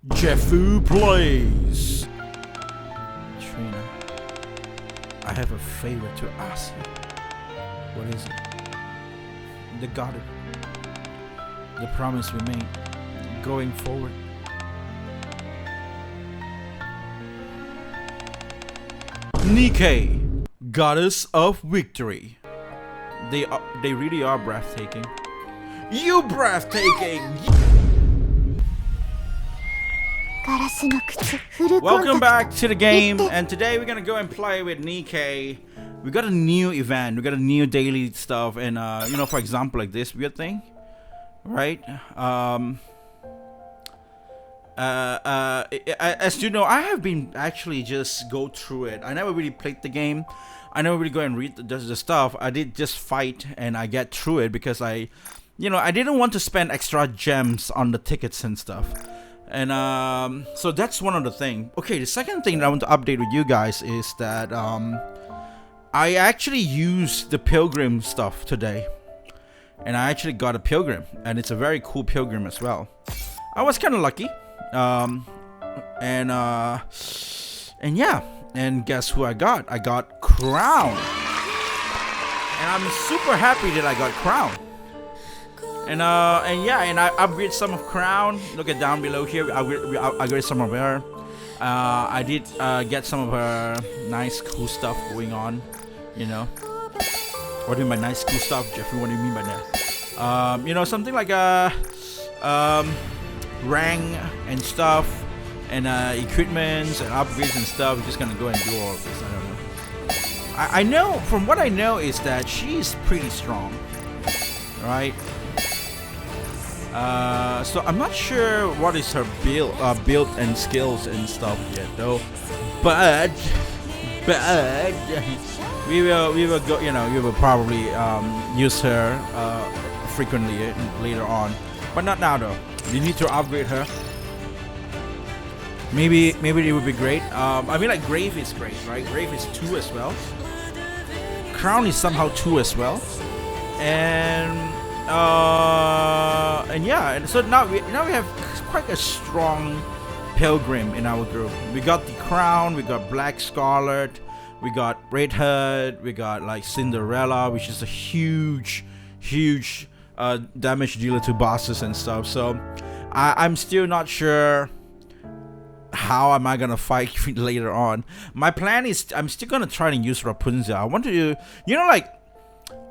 Jeffu Plays. Trina, I have a favor to ask you. What is it? The garden. The promise we made going forward. Nikke, goddess of victory. They really are breathtaking. You breathtaking! Welcome back to the game, and today we're gonna go and play with Nikke. We got a new event, we got a new daily stuff, and you know, for example, like this weird thing, right? As you know, I have been actually just go through it. I never really played the game. I never really go and read the stuff. I did just fight and I get through it because I didn't want to spend extra gems on the tickets and stuff. And so that's one of the things. Okay, the second thing that I want to update with you guys is that I actually used the pilgrim stuff today, and I actually got a pilgrim, and it's a very cool pilgrim as well. I was kind of lucky, and yeah, and guess who I got? I got crown, and I'm super happy that I got crown. And yeah, and I upgrade some of crown. Look at down below here. I upgrade some of her. I did get some of her nice cool stuff going on. You know, what do you mean by nice cool stuff, Jeffrey? What do you mean by that? You know, something like a rank and stuff, and equipments and upgrades and stuff. We're just gonna go and do all of this. I don't know. I know, from what I know, is that she's pretty strong, right? So I'm not sure what is her build and skills and stuff yet though, but we will go, you know, we will probably use her frequently later on, but not now though. We need to upgrade her. Maybe it would be great. I mean, like Grave is great, right? Grave is 2 as well. Crown is somehow 2 as well, and yeah, and so now we have quite a strong pilgrim in our group. We got the crown, we got Black Scarlet, we got Red Hood, we got like Cinderella, which is a huge damage dealer to bosses and stuff. So I'm still not sure how am I gonna fight later on. My plan is I'm still gonna try and use Rapunzel. I want to, you know, like,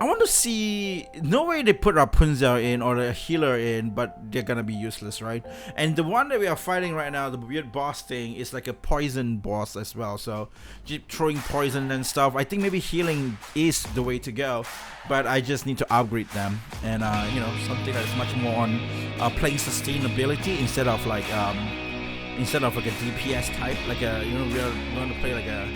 I want to see, no way they put Rapunzel in or a healer in, but they're gonna be useless, right? And the one that we are fighting right now, the weird boss thing, is like a poison boss as well. So keep throwing poison and stuff. I think maybe healing is the way to go, but I just need to upgrade them, and you know, something that is much more on playing sustainability instead of like a DPS type, like a, you know, we want to play like a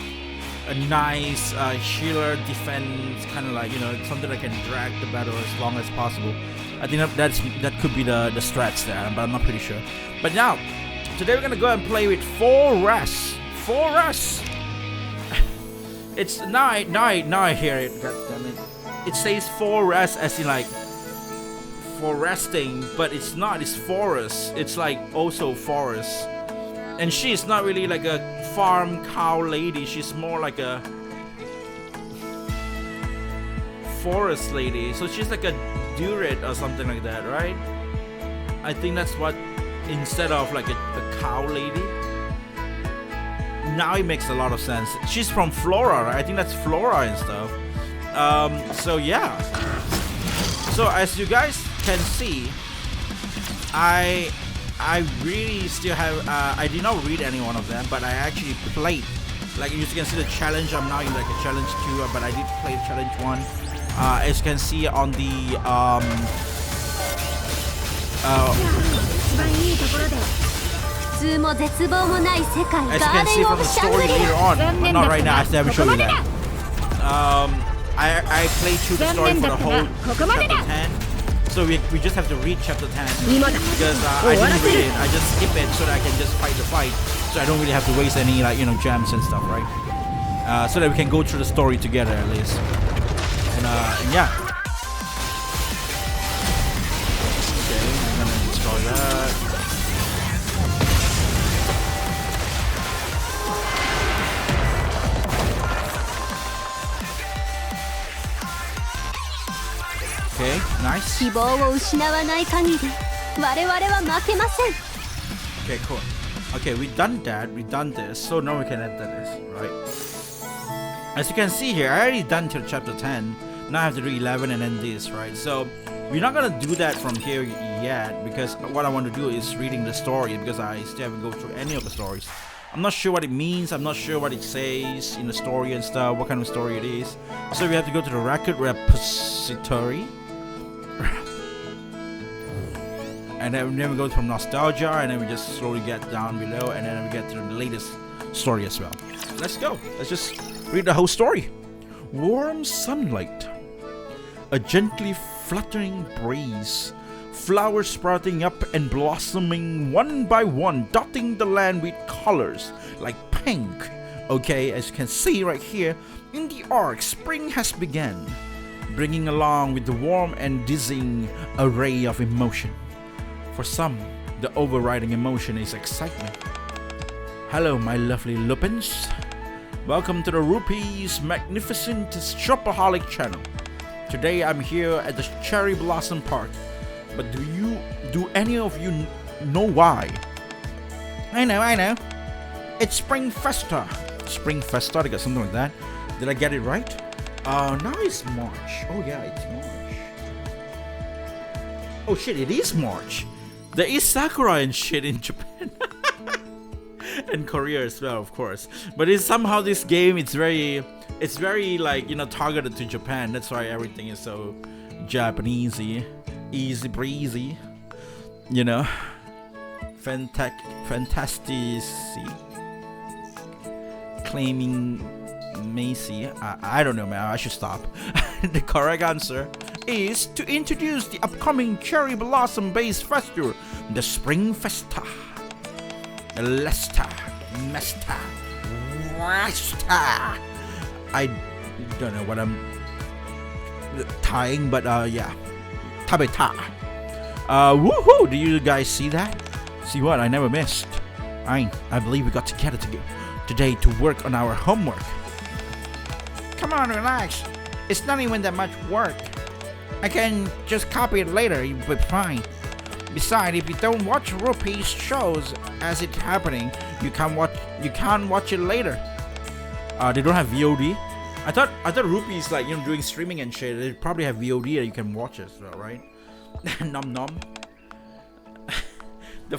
nice healer defense, kind of like, you know, something that can drag the battle as long as possible. I think that could be the strats there, but I'm not pretty sure. But now, today we're gonna go and play with Forest. It's now I hear it. God damn it! It says Forest as in like foresting, but it's not. It's forest. It's like also forest. And she's not really like a farm cow lady. She's more like a forest lady. So she's like a Duret or something like that, right? I think that's what, instead of like a cow lady. Now it makes a lot of sense. She's from Flora, right? I think that's Flora and stuff. So yeah. So as you guys can see, I really still have, I did not read any one of them, but I actually played. Like you can see the challenge, I'm now in like a challenge 2, but I did play challenge 1. As you can see on the, as you can see from the story later on, but not right now, I still haven't shown you that. I played through the story for the whole chapter 10. So we just have to read chapter 10 because I didn't read it. I just skip it so that I can just fight the fight. So I don't really have to waste any, like, you know, gems and stuff, right? So that we can go through the story together at least. And yeah. Okay, I'm gonna destroy that. Nice. 希望を失わない限り我々は負けません。 Okay, cool. Okay, we done that. We done this. So now we can enter this, right? As you can see here, I already done till chapter 10. Now I have to do 11 and then this, right? So we're not gonna do that from here yet because what I want to do is reading the story because I still haven't go through any of the stories. I'm not sure what it means. I'm not sure what it says in the story and stuff. What kind of story it is. So we have to go to the record repository. And then we go from nostalgia, and then we just slowly get down below, and then we get to the latest story as well. Let's go. Let's just read the whole story. Warm sunlight, a gently fluttering breeze, flowers sprouting up and blossoming one by one, dotting the land with colors like pink. Okay, as you can see right here, in the arc, spring has begun, bringing along with the warm and dizzying array of emotion. For some, the overriding emotion is excitement. Hello, my lovely Lupins. Welcome to the Rupees Magnificent Shopaholic channel. Today I'm here at the Cherry Blossom Park. But do any of you know why? I know. It's Spring Festa. Spring Festa, they got something like that. Did I get it right? Now it's March. Oh yeah, it's March. Oh shit, it is March. There is Sakura and shit in Japan. And Korea as well, of course. But it's somehow this game, it's very like, you know, targeted to Japan. That's why everything is so Japanesey, easy breezy, you know. Fantastic. Claiming Macy. I don't know, man. I should stop. The correct answer is to introduce the upcoming cherry blossom based festival, the Spring Festa. Lesta. I don't know what I'm tying, but yeah. Tabeta. Woohoo! Do you guys see that? See what? I never missed. I believe we got together today to work on our homework. Come on, relax. It's not even that much work. I can just copy it later, you'll be fine. Besides, if you don't watch Rupees shows as it's happening, you can't watch it later. They don't have VOD. I thought Rupees, like, you know, doing streaming and shit, they probably have VOD that you can watch as well, right? Nom nom. The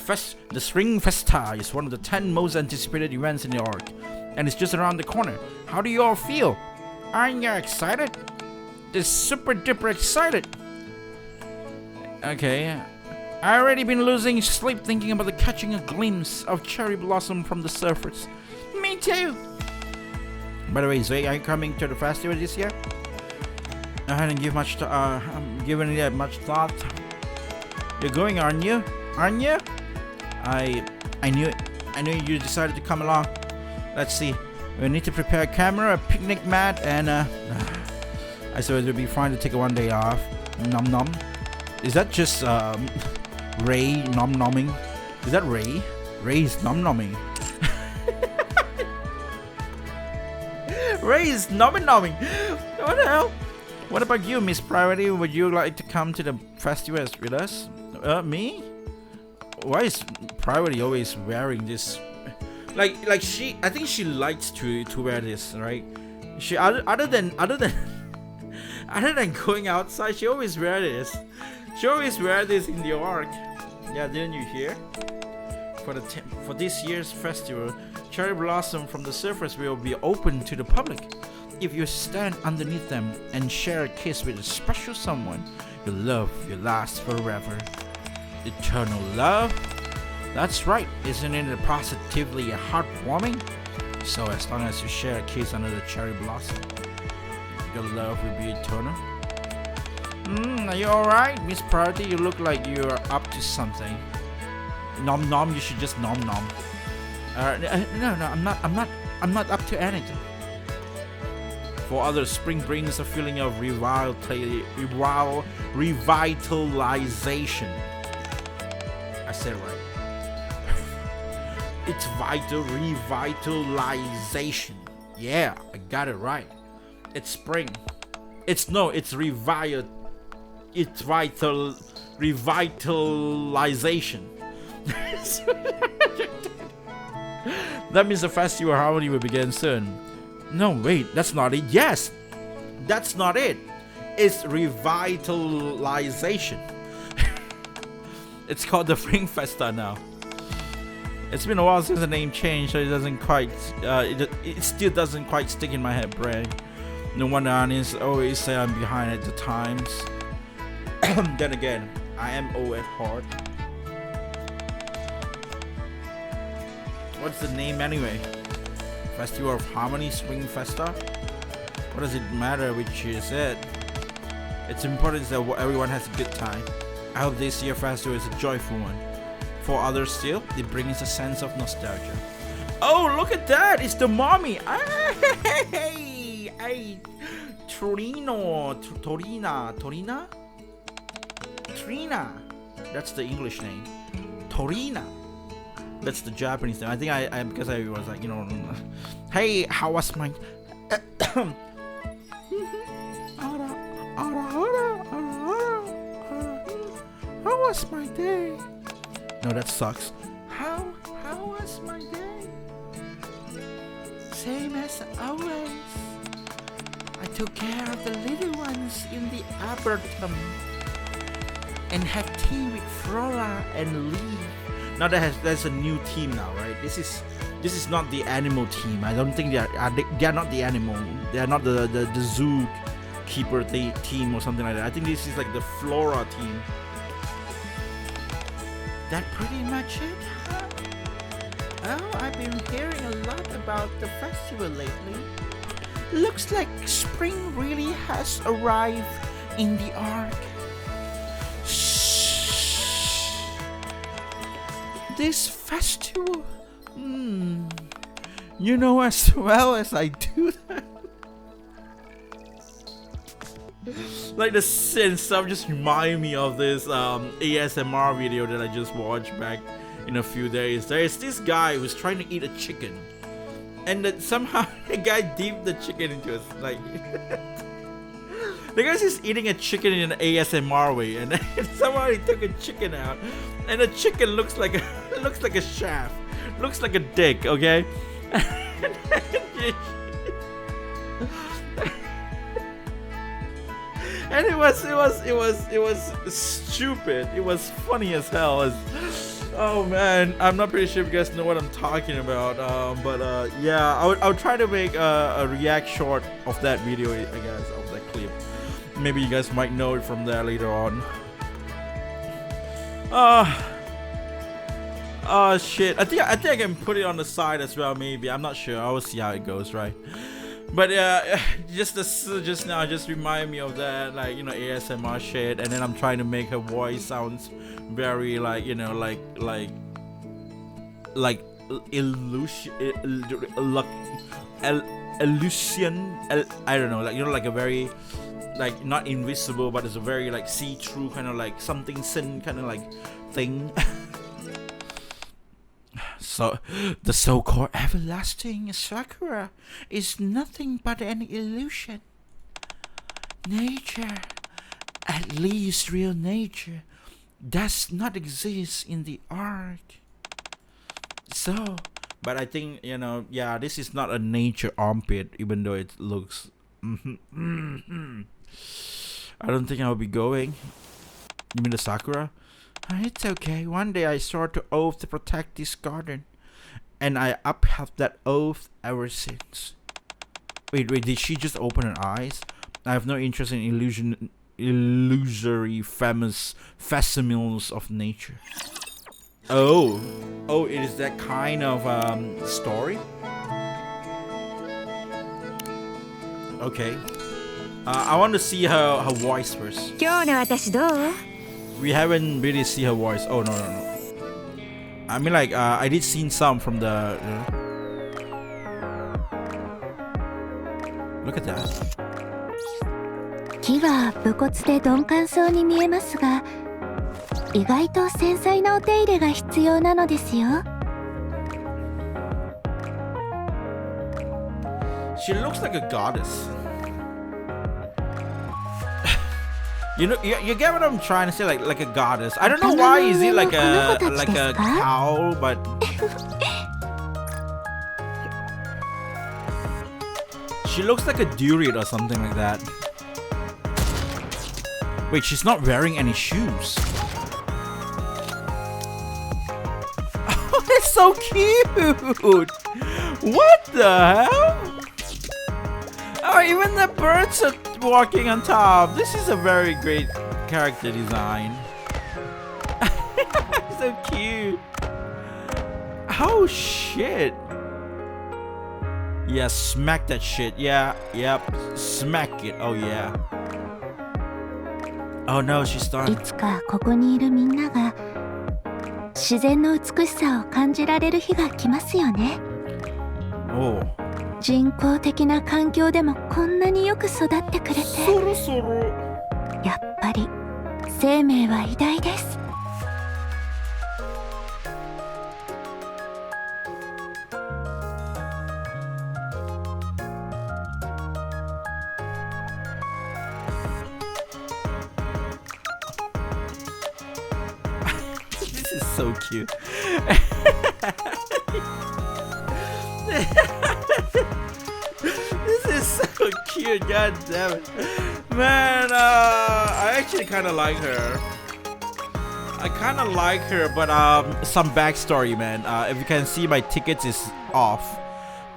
Spring Festa is one of the 10 most anticipated events in the arc, and it's just around the corner. How do you all feel? Aren't you excited? Just super duper excited. Okay. I already been losing sleep thinking about catching a glimpse of cherry blossom from the surface. Me too. By the way, Zay, are you coming to the festival this year? I hadn't given it much thought. You're going, aren't you? Aren't you? I knew you decided to come along. Let's see. We need to prepare a camera, a picnic mat, and I suppose it would be fine to take one day off. Nom nom. Is that just Ray nom nomming? Is that Ray? Ray's nom nomming. Ray is nomming. What the hell? What about you, Miss Priority? Would you like to come to the festival with us? Me? Why is Priority always wearing this? Like she, I think she likes to wear this, right? She other than going outside, she always wear this. She always wear this in the arc. Yeah, didn't you hear? For this year's festival, cherry blossom from the surface will be open to the public. If you stand underneath them and share a kiss with a special someone, your love will last forever. Eternal love? That's right, isn't it positively heartwarming? So as long as you share a kiss under the cherry blossom, your love will be eternal. Are you alright, Miss Priority? You look like you're up to something. Nom nom, you should just nom nom. No, I'm not up to anything. For others, spring brings a feeling of revitalization. I said it right. It's vital revitalization. Yeah, I got it right. It's spring. It's revitalization. its revitalization. That means the festival harmony will begin soon. No, wait, that's not it. Yes, that's not it. It's revitalization. It's called the Spring Festa now. It's been a while since the name changed, so it doesn't quite. It still doesn't quite stick in my head brain. No wonder Anis always say I'm behind at the times. Then again, I am old at heart. What's the name anyway? Festival of Harmony, Spring Festa? What does it matter which is it? It's important that everyone has a good time. I hope this year festival is a joyful one. For others still, it brings a sense of nostalgia. Oh, look at that! It's the mommy! Hey, Trina? That's the English name. Torina. That's the Japanese name. I think I because I was like, hey, how was my how was my day? No, that sucks. How was my day? Same as always. I took care of the little ones in the arboretum and had tea with Flora and Lee. Now that's a new team now, right? This is not the animal team. I don't think they are not the animal. They are not the zookeeper team or something like that. I think this is like the Flora team. That pretty much it, huh? Oh, I've been hearing a lot about the festival lately. Looks like spring really has arrived in the ark. Shh. This festival, you know as well as I do that. Like the sin stuff just remind me of this ASMR video that I just watched back in a few days. There is this guy who's trying to eat a chicken, and that somehow the guy dipped the chicken into his like. The guy's just eating a chicken in an ASMR way, and then somehow he took a chicken out, and the chicken looks like a shaft, looks like a dick. Okay. And it was stupid. It was funny as hell. Oh man, I'm not pretty sure if you guys know what I'm talking about. Yeah, I'll try to make a react short of that video, I guess, of that clip. Maybe you guys might know it from there later on. Shit. I think I can put it on the side as well. Maybe, I'm not sure. I will see how it goes, right? But just now, just remind me of that, like, ASMR shit, and then I'm trying to make her voice sounds very like, like illusion, I don't know, like, like a very, like, not invisible, but it's a very like see-through kind of like something sin kind of like thing. So, the so-called everlasting Sakura is nothing but an illusion. Nature, at least real nature, does not exist in the ark. So, but I think, yeah, this is not a nature armpit, even though it looks... I don't think I'll be going. You mean the Sakura? It's okay. One day I swore to oath to protect this garden, and I upheld that oath ever since. Wait, did she just open her eyes? I have no interest in illusory facsimils of nature. Oh, it is that kind of story? Okay. I want to see her voice first. We haven't really seen her voice. Oh, no. I mean, like, I did see some from the... Look at that. 木は武骨で鈍感そうに見えますが、意外と繊細なお手入れが必要なのですよ。She looks like a goddess. You know, you get what I'm trying to say, like a goddess. I don't know why is it like a cow, but she looks like a durian or something like that. Wait, she's not wearing any shoes. Oh, that's so cute. What the hell? Oh, even the birds are walking on top. This is a very great character design. So cute. Oh shit. Yeah, smack that shit. Yeah, yep. Smack it. Oh yeah. Oh no, she's い done. つかここにいるみんなが自然の美しさを感じられる日が来ますよね。 Oh. 人工的な環境でもこんなによく育ってくれて、そろそろ。やっぱり生命は偉大です。This is so cute. This is so cute, god damn it. Man, I actually kind of like her. I kind of like her, but some backstory, man. If you can see, my tickets is off.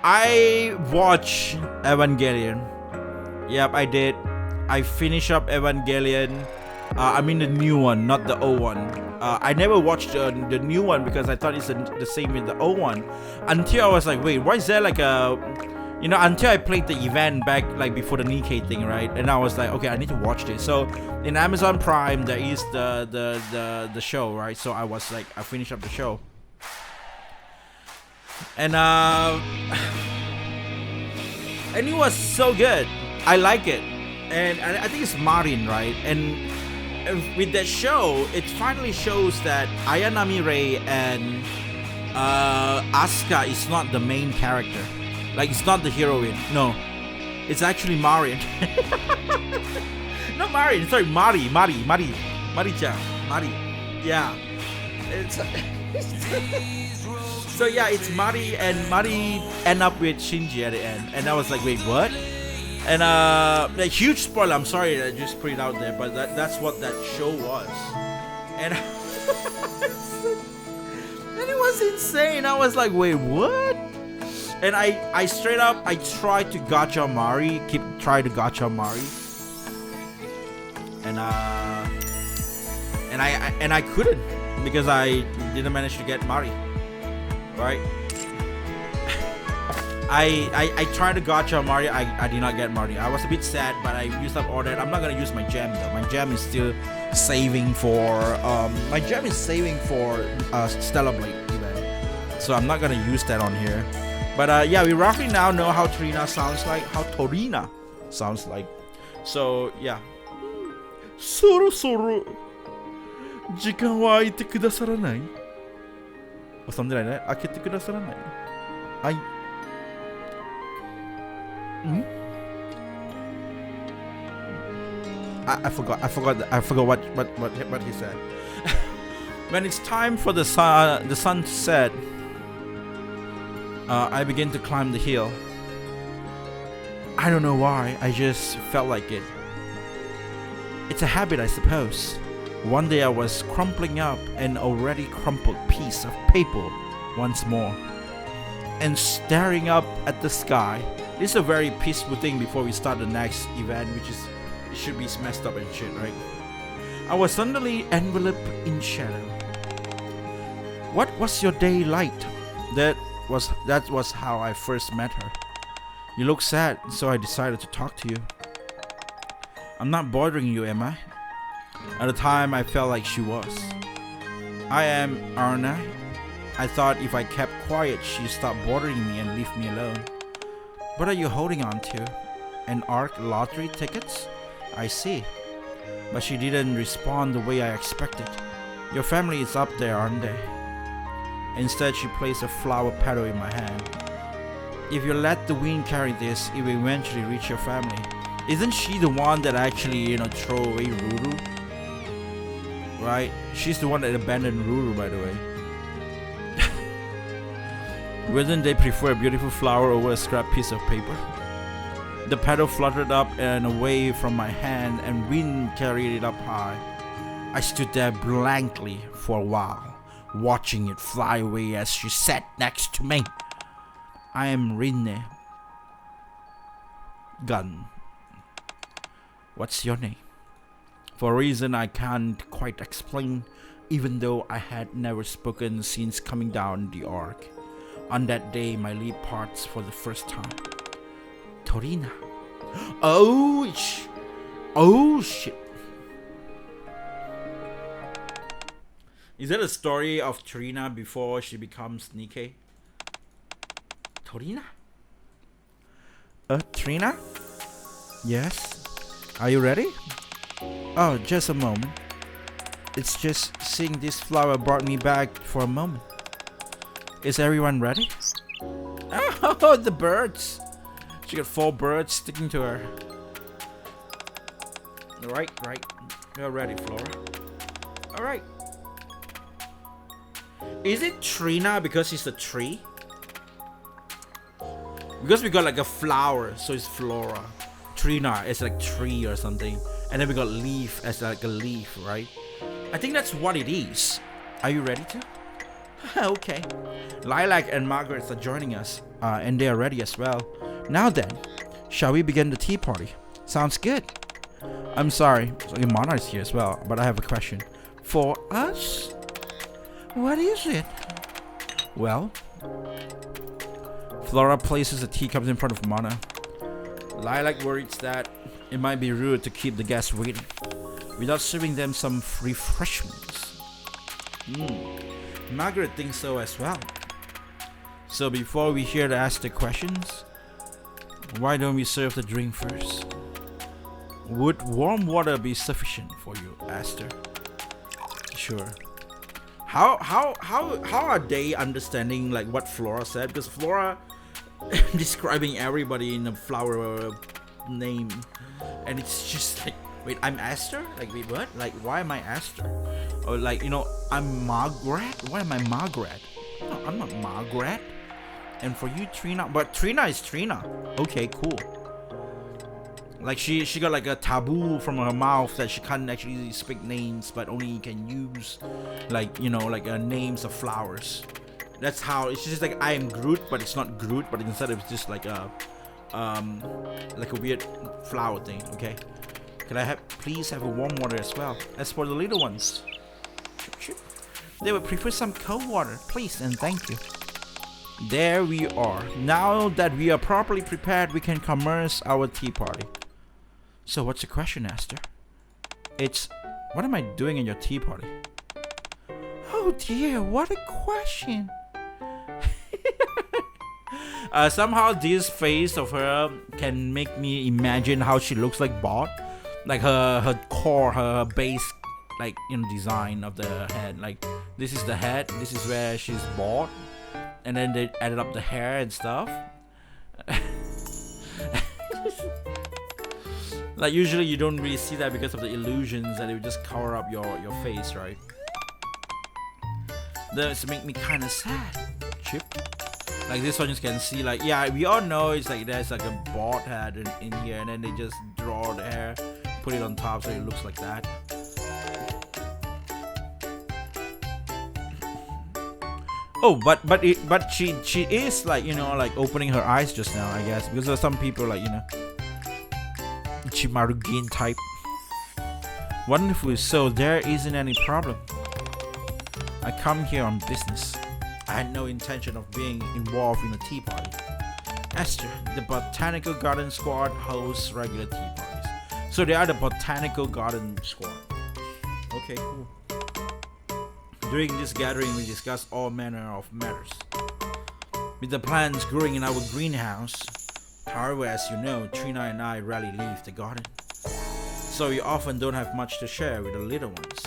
I watched Evangelion. Yep, I did. I finished up Evangelion. I mean the new one, not the old one. I never watched the new one because I thought it's the same with the old one. Until I was like, wait, why is there like a... You know, until I played the event back like before the Nikke thing, right? And I was like, okay, I need to watch this. So in Amazon Prime, there is the show, right? So I was like, I finished up the show. And and it was so good. I like it. And I think it's Marin, right? And with that show, it finally shows that Ayanami Rei and Asuka is not the main character. Like, it's not the heroine. No, it's actually Marin. Not Marin. Sorry, Mari-chan. Mari. Yeah. It's so yeah, it's Mari, and Mari end up with Shinji at the end, and I was like, wait, what? And a huge spoiler. I'm sorry, I just put it out there, but that's what that show was, and and it was insane. I was like, wait, what? And I straight up, I tried to gacha Mari, try to gacha Mari, and I couldn't because I didn't manage to get Mari, right? I tried to gacha Mari, I did not get Mari. I was a bit sad, but I used up all that. I'm not gonna use my gem though. My gem is still saving for Stellar Blade event, so I'm not gonna use that on here. But yeah, we roughly now know how Torina sounds like, So yeah. そろそろ時間は空いてくださらない? Or something like that. 開けてくださらない? I forgot what he said. When it's time for the sun to set, I begin to climb the hill. I don't know why, I just felt like it. It's a habit, I suppose. One day I was crumpling up an already crumpled piece of paper once more and staring up at the sky. This is a very peaceful thing before we start the next event, which is, it should be messed up and shit, right? I was suddenly enveloped in shadow. What was your day like? That was how I first met her. You look sad, so I decided to talk to you. I'm not bothering you, am I? At the time, I felt like she was. I am, aren't I? I thought if I kept quiet, she'd stop bothering me and leave me alone. What are you holding on to? An ARC lottery tickets? I see. But she didn't respond the way I expected. Your family is up there, aren't they? Instead, she placed a flower petal in my hand. If you let the wind carry this, it will eventually reach your family. Isn't she the one that actually, throw away Ruru? Right? She's the one that abandoned Ruru, by the way. Wouldn't they prefer a beautiful flower over a scrap piece of paper? The petal fluttered up and away from my hand, and wind carried it up high. I stood there blankly for a while, watching it fly away as she sat next to me. I am Rinne. Gun. What's your name? For a reason I can't quite explain, even though I had never spoken since coming down the arc. On that day, my lip parts for the first time. Torina. Oh shit. Is that a story of Torina before she becomes Nikke? Torina? Trina? Yes? Are you ready? Oh, just a moment. It's just seeing this flower brought me back for a moment. Is everyone ready? Oh, the birds! She got 4 birds sticking to her. Right. You're ready, Flora. Alright. Is it Trina because it's a tree? Because we got like a flower, so it's Flora. Trina is like tree or something. And then we got leaf as like a leaf, right? I think that's what it is. Are you ready to? Okay. Lilac and Margaret are joining us, and they are ready as well. Now then, shall we begin the tea party? Sounds good. I'm sorry, your Mana is here as well, but I have a question. For us? What is it? Well, Flora places the teacups in front of Mana. Lilac worries that it might be rude to keep the guests waiting without serving them some refreshments. Margaret thinks so as well. So before we hear to ask the questions, why don't we serve the drink first? Would warm water be sufficient for you, Aster? Sure. How are they understanding like what Flora said? Because Flora describing everybody in a flower name, and it's just like, wait, I'm Aster? Like, wait, what? Like, why am I Aster? Or like, I'm Margaret? Why am I Margaret? No, I'm not Margaret. And for you, Trina, but Trina is Trina. Okay, cool. Like she got like a taboo from her mouth that she can't actually speak names, but only can use like names of flowers. That's how it's just like I am Groot, but it's not Groot, but instead it's just like a weird flower thing. Okay, could I please have a warm water as well? As for the little ones, they would prefer some cold water, please and thank you. There we are. Now that we are properly prepared, we can commence our tea party. So what's the question, Aster? It's, what am I doing in your tea party? Oh dear, what a question. Somehow this face of her can make me imagine how she looks like bald. Like her core, her base, like design of the head. Like this is the head, this is where she's bald. And then they added up the hair and stuff. Like usually you don't really see that because of the illusions that it would just cover up your face, right? This make me kind of sad, Chip. Like this one you can see, like, yeah, we all know it's like there's like a bald head in here, and then they just draw the hair, put it on top so it looks like that. Oh, but she is like like opening her eyes just now, I guess, because there are some people like Chimarugin type. Wonderful, so there isn't any problem. I come here on business. I had no intention of being involved in a tea party. Aster, the Botanical Garden Squad hosts regular tea parties. So they are the Botanical Garden Squad. Okay, cool. During this gathering, we discuss all manner of matters. With the plants growing in our greenhouse, however, as you know, Trina and I rarely leave the garden. So we often don't have much to share with the little ones.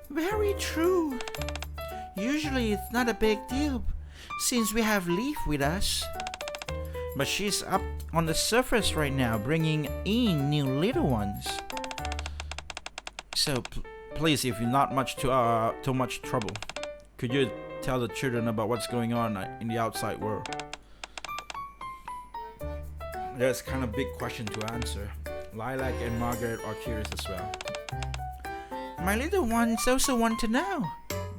Very true. Usually it's not a big deal, since we have Leaf with us. But she's up on the surface right now, bringing in new little ones. So please, if you're not much too much trouble, could you tell the children about what's going on in the outside world? That's kind of big question to answer. Lilac and Margaret are curious as well. My little ones also want to know.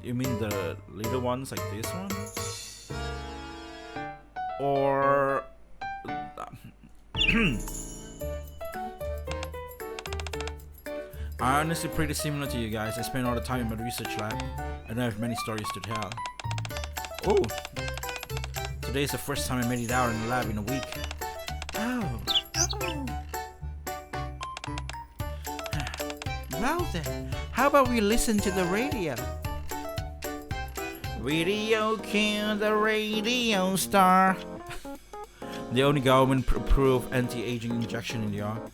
You mean the little ones like this one? Or I honestly pretty similar to you guys. I spend all the time in my research lab. I don't have many stories to tell. Oh, today is the first time I made it out in the lab in a week. Oh. Well then, how about we listen to the radio? Radio King, the radio star. The only government-approved anti-aging injection in the art.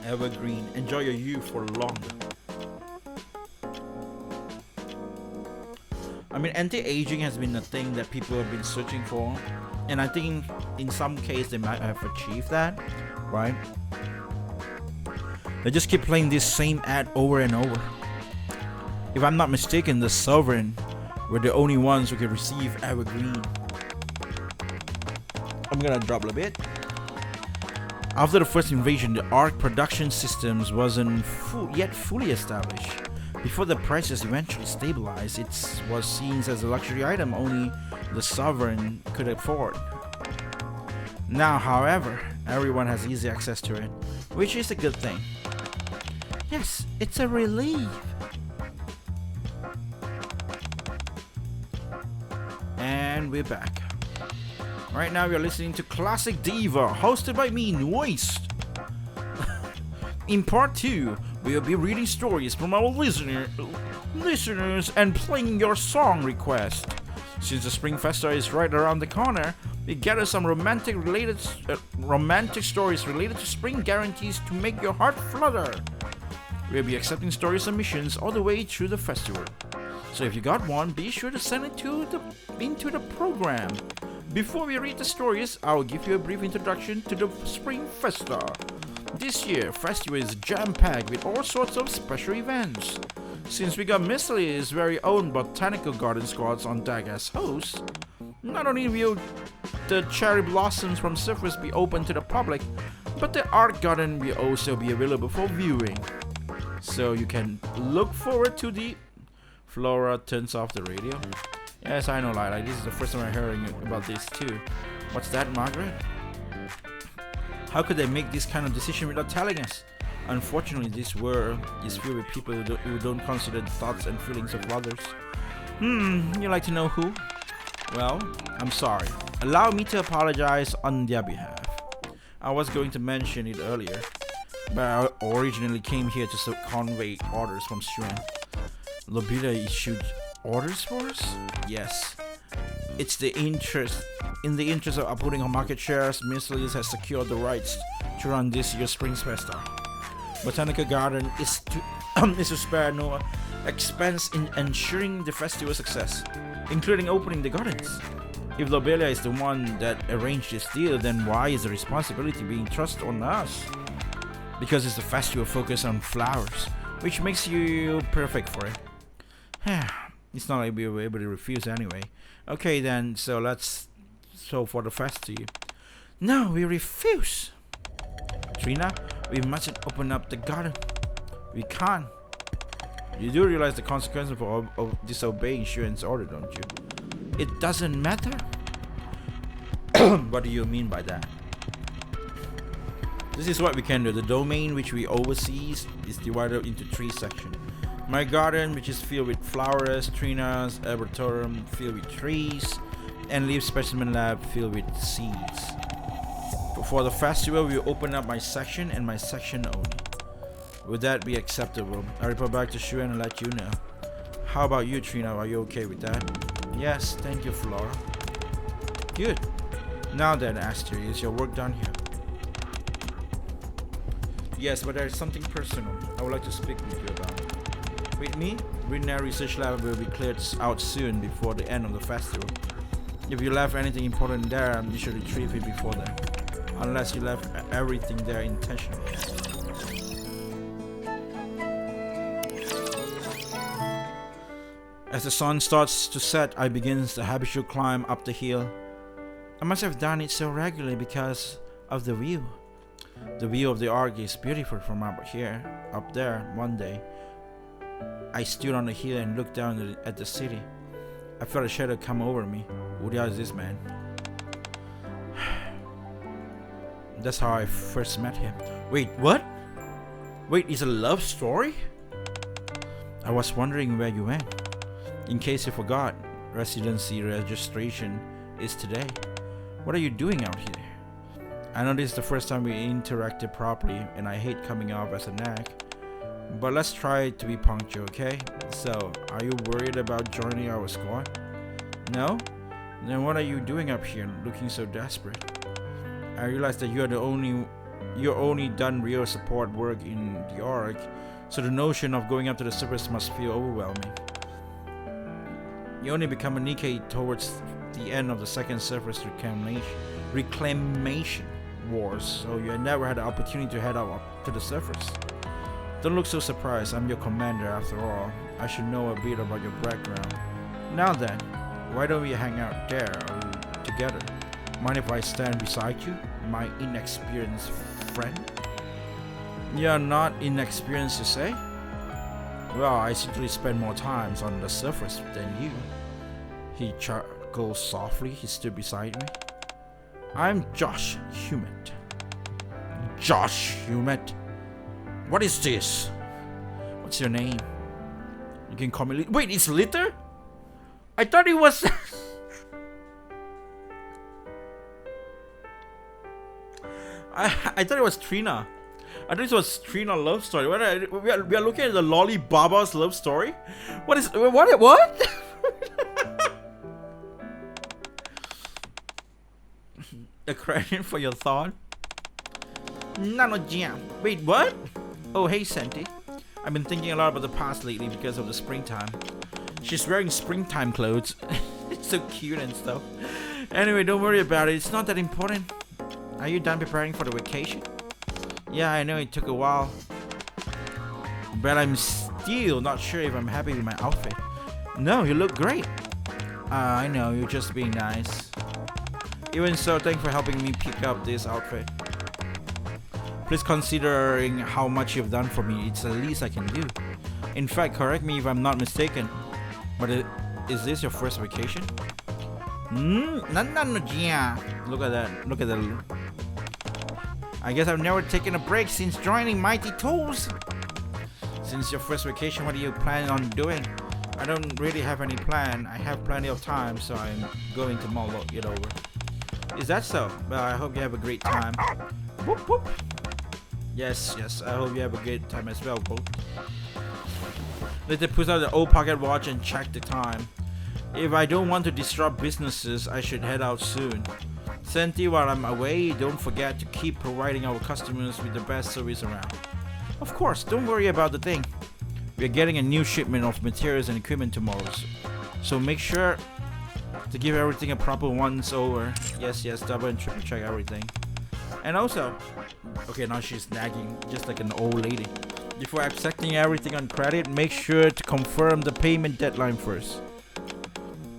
Evergreen, enjoy your youth for longer. I mean, anti-aging has been a thing that people have been searching for, and I think in some case they might have achieved that, right? They just keep playing this same ad over and over. If I'm not mistaken, the Sovereign were the only ones who could receive Evergreen. I'm gonna drop a bit. After the first invasion, the ARC production systems wasn't yet fully established. Before the prices eventually stabilized, it was seen as a luxury item only the Sovereign could afford. Now, however, everyone has easy access to it, which is a good thing. Yes, it's a relief. And we're back. Right now we are listening to Classic Diva, hosted by me, Noist. In part 2, we'll be reading stories from our listeners and playing your song request. Since the Spring Festa is right around the corner, we gather some romantic stories related to spring guarantees to make your heart flutter. We'll be accepting story submissions all the way through the festival. So if you got one, be sure to send it into the program. Before we read the stories, I will give you a brief introduction to the Spring Festa. This year, festival is jam-packed with all sorts of special events. Since we got Miss Lee's very own botanical garden squads on deck as hosts, not only will the cherry blossoms from surface be open to the public, but the art garden will also be available for viewing. So you can look forward to the... Flora turns off the radio. Yes, I know, Lila. This is the first time I'm hearing about this too. What's that, Margaret? How could they make this kind of decision without telling us? Unfortunately, this world is filled with people who don't consider the thoughts and feelings of others. You like to know who? Well, I'm sorry. Allow me to apologize on their behalf. I was going to mention it earlier, but I originally came here to convey orders from Xuan. Lobelia issued orders for us? Yes. It's in the interest of upholding our market shares, Miss Liz has secured the rights to run this year's Spring Festa. Botanical Garden is to spare no expense in ensuring the festival's success, including opening the gardens. If Lobelia is the one that arranged this deal, then why is the responsibility being thrust on us? Because it's a festival focused on flowers, which makes you perfect for it. It's not like we were able to refuse anyway. Okay then, so for the festival. No, we refuse. Trina, we mustn't open up the garden. We can't. You do realize the consequences of disobeying Xuan's order, don't you? It doesn't matter. What do you mean by that? This is what we can do. The domain which we oversee is divided into 3 sections. My garden, which is filled with flowers, Trina's arboretum filled with trees, and leaf specimen lab filled with seeds. For the festival, we will open up my section and my section only. Would that be acceptable? I'll report back to Xuan and let you know. How about you, Trina? Are you okay with that? Yes, thank you, Flora. Good. Now then, Aster, is your work done here? Yes, but there is something personal I would like to speak with you about. With me, Greener Research Lab will be cleared out soon before the end of the festival. If you left anything important there, you should retrieve it before then. Unless you left everything there intentionally. As the sun starts to set, I begins the habitual climb up the hill. I must have done it so regularly because of the view. The view of the arc is beautiful from up here. Up there, one day, I stood on the hill and looked down at the city. I felt a shadow come over me. Who the hell is this man? That's how I first met him. Wait, what? Wait, it's a love story? I was wondering where you went. In case you forgot, residency registration is today. What are you doing out here? I know this is the first time we interacted properly, and I hate coming off as a nag. But let's try to be punctual, okay? So, are you worried about joining our squad? No? Then what are you doing up here, looking so desperate? I realize that you're only done real support work in the org, so the notion of going up to the surface must feel overwhelming. You only become a Nikke towards the end of the second surface reclamation wars, so you never had the opportunity to head up to the surface. Don't look so surprised, I'm your commander after all. I should know a bit about your background. Now then, why don't we hang out there together? Mind if I stand beside you, my inexperienced friend? You're not inexperienced, you say? Well, I simply spend more time on the surface than you. He chuckled softly. He stood beside me. I'm Josh Humet. Josh Humet? What is this? What's your name? You can call me Wait, it's Litter? I thought it was... I thought it was Trina. I thought it was Trina love story. We are looking at the Lolly Baba's love story. What? A credit for your thought. Nano Jam. Wait, what? Oh, hey, Santi. I've been thinking a lot about the past lately because of the springtime. She's wearing springtime clothes. It's so cute and stuff. Anyway, don't worry about it. It's not that important. Are you done preparing for the vacation? Yeah, I know it took a while, but I'm still not sure if I'm happy with my outfit. No, you look great. I know, you're just being nice. Even so, thanks for helping me pick up this outfit. Please considering how much you've done for me, it's the least I can do. In fact, correct me if I'm not mistaken, but is this your first vacation? Look at that, look at that. I guess I've never taken a break since joining Mighty Tools. Since your first vacation, what do you plan on doing? I don't really have any plan. I have plenty of time, so I'm going to mull it over. Is that so? Well, I hope you have a great time. Whoop, whoop. Yes, I hope you have a good time as well, both. Later puts out the old pocket watch and check the time. If I don't want to disrupt businesses, I should head out soon. Santi, while I'm away, don't forget to keep providing our customers with the best service around. Of course, don't worry about the thing. We're getting a new shipment of materials and equipment tomorrow, so make sure to give everything a proper once over. Yes, double and triple check everything. And also, okay, now she's nagging just like an old lady. Before accepting everything on credit, make sure to confirm the payment deadline first.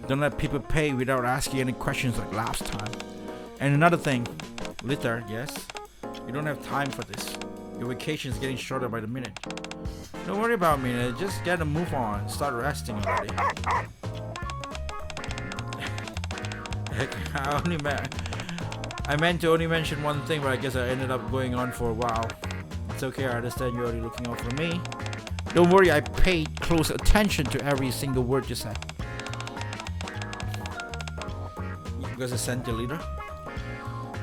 Don't let people pay without asking any questions like last time. And another thing, Litter, yes? You don't have time for this. Your vacation is getting shorter by the minute. Don't worry about me, just get a move on. Start resting already. I meant to only mention one thing, but I guess I ended up going on for a while. It's okay, I understand you're already looking out for me. Don't worry, I paid close attention to every single word you said. Because I sent the leader.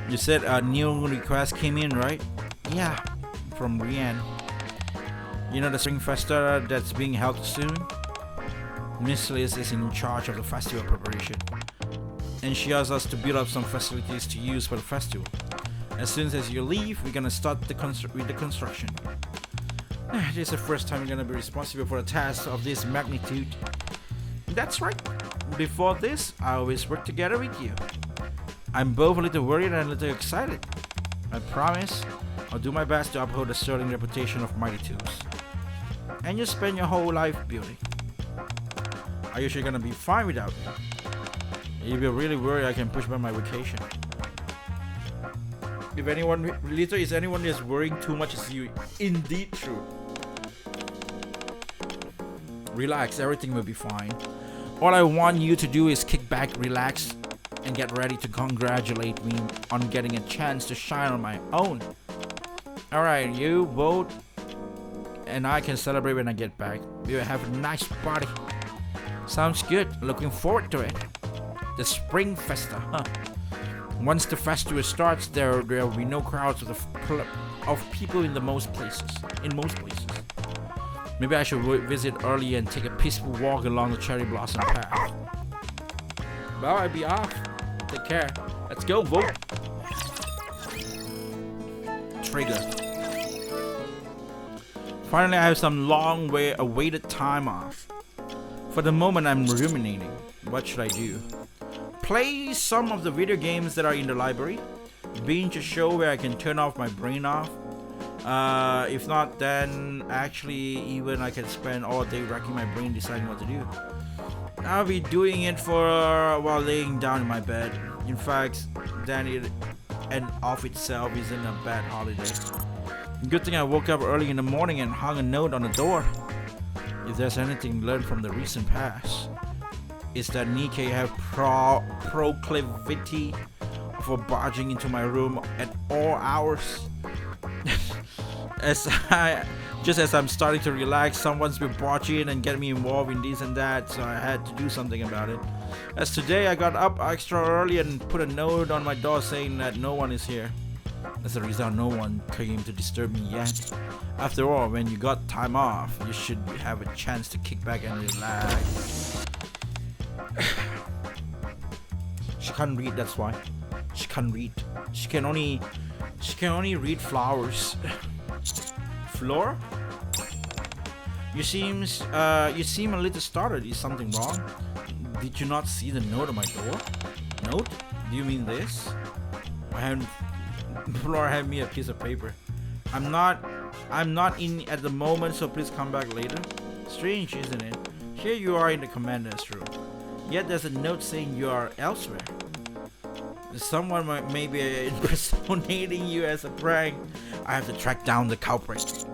You said a new request came in, right? Yeah, from Rianne. You know the Spring Festa that's being held soon? Miss Liz is in charge of the festival preparation, and she asked us to build up some facilities to use for the festival. As soon as you leave, we're gonna start with the construction. This is the first time we're gonna be responsible for a task of this magnitude. That's right. before this, I always work together with you. I'm both a little worried and a little excited. I promise I'll do my best to uphold the sterling reputation of Mighty Tools. And you spend your whole life building. Are you sure you're gonna be fine without me? If you're really worried, I can push back my vacation. If anyone, Lito, is anyone just worrying too much, is you indeed true. Relax, everything will be fine. All I want you to do is kick back, relax, and get ready to congratulate me on getting a chance to shine on my own. Alright, you vote, and I can celebrate when I get back. We will have a nice party. Sounds good, looking forward to it. The Spring Festa, huh? Once the festival starts, there will be no crowds of people in most places. Maybe I should visit early and take a peaceful walk along the cherry blossom path. Well, I'll be off. Take care. Let's go, vote. Trigger. Finally, I have some long-awaited time off. For the moment, I'm ruminating. What should I do? Play some of the video games that are in the library. Binge a show where I can turn off my brain off. If not, then actually even I can spend all day racking my brain deciding what to do. I'll be doing it for while laying down in my bed. In fact, then it and of itself isn't a bad holiday. Good thing I woke up early in the morning and hung a note on the door. If there's anything learned from the recent past, it's that Nikke have proclivity for barging into my room at all hours. As I'm starting to relax, someone's been barging in and getting me involved in this and that, so I had to do something about it. As today, I got up extra early and put a note on my door saying that no one is here. As a result, no one came to disturb me yet. After all, when you got time off, you should have a chance to kick back and relax. She can't read, that's why. She can't read. She can only read flowers. Floor? You seem a little startled. Is something wrong? Did you not see the note on my door? Note? Do you mean this? Flora had me a piece of paper. I'm not in at the moment, so please come back later. Strange, isn't it? Here you are in the commander's room. Yet there's a note saying you are elsewhere. Someone may be impersonating you as a prank. I have to track down the culprit.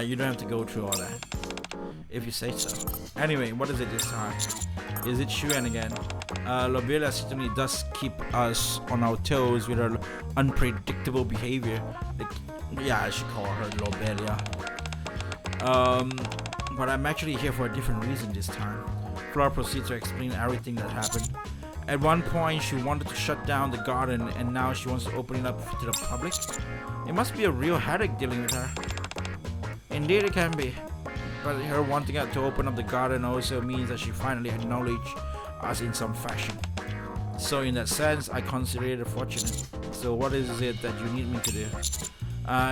You don't have to go through all that, if you say so. Anyway, what is it this time? Is it Xuan again? Lobelia certainly does keep us on our toes with her unpredictable behavior. Yeah, I should call her Lobelia. But I'm actually here for a different reason this time. Flora proceeds to explain everything that happened. At one point, she wanted to shut down the garden, and now she wants to open it up to the public. It must be a real headache dealing with her. Indeed, it can be. But her wanting to open up the garden also means that she finally acknowledged us in some fashion. So in that sense, I consider it fortunate. So what is it that you need me to do?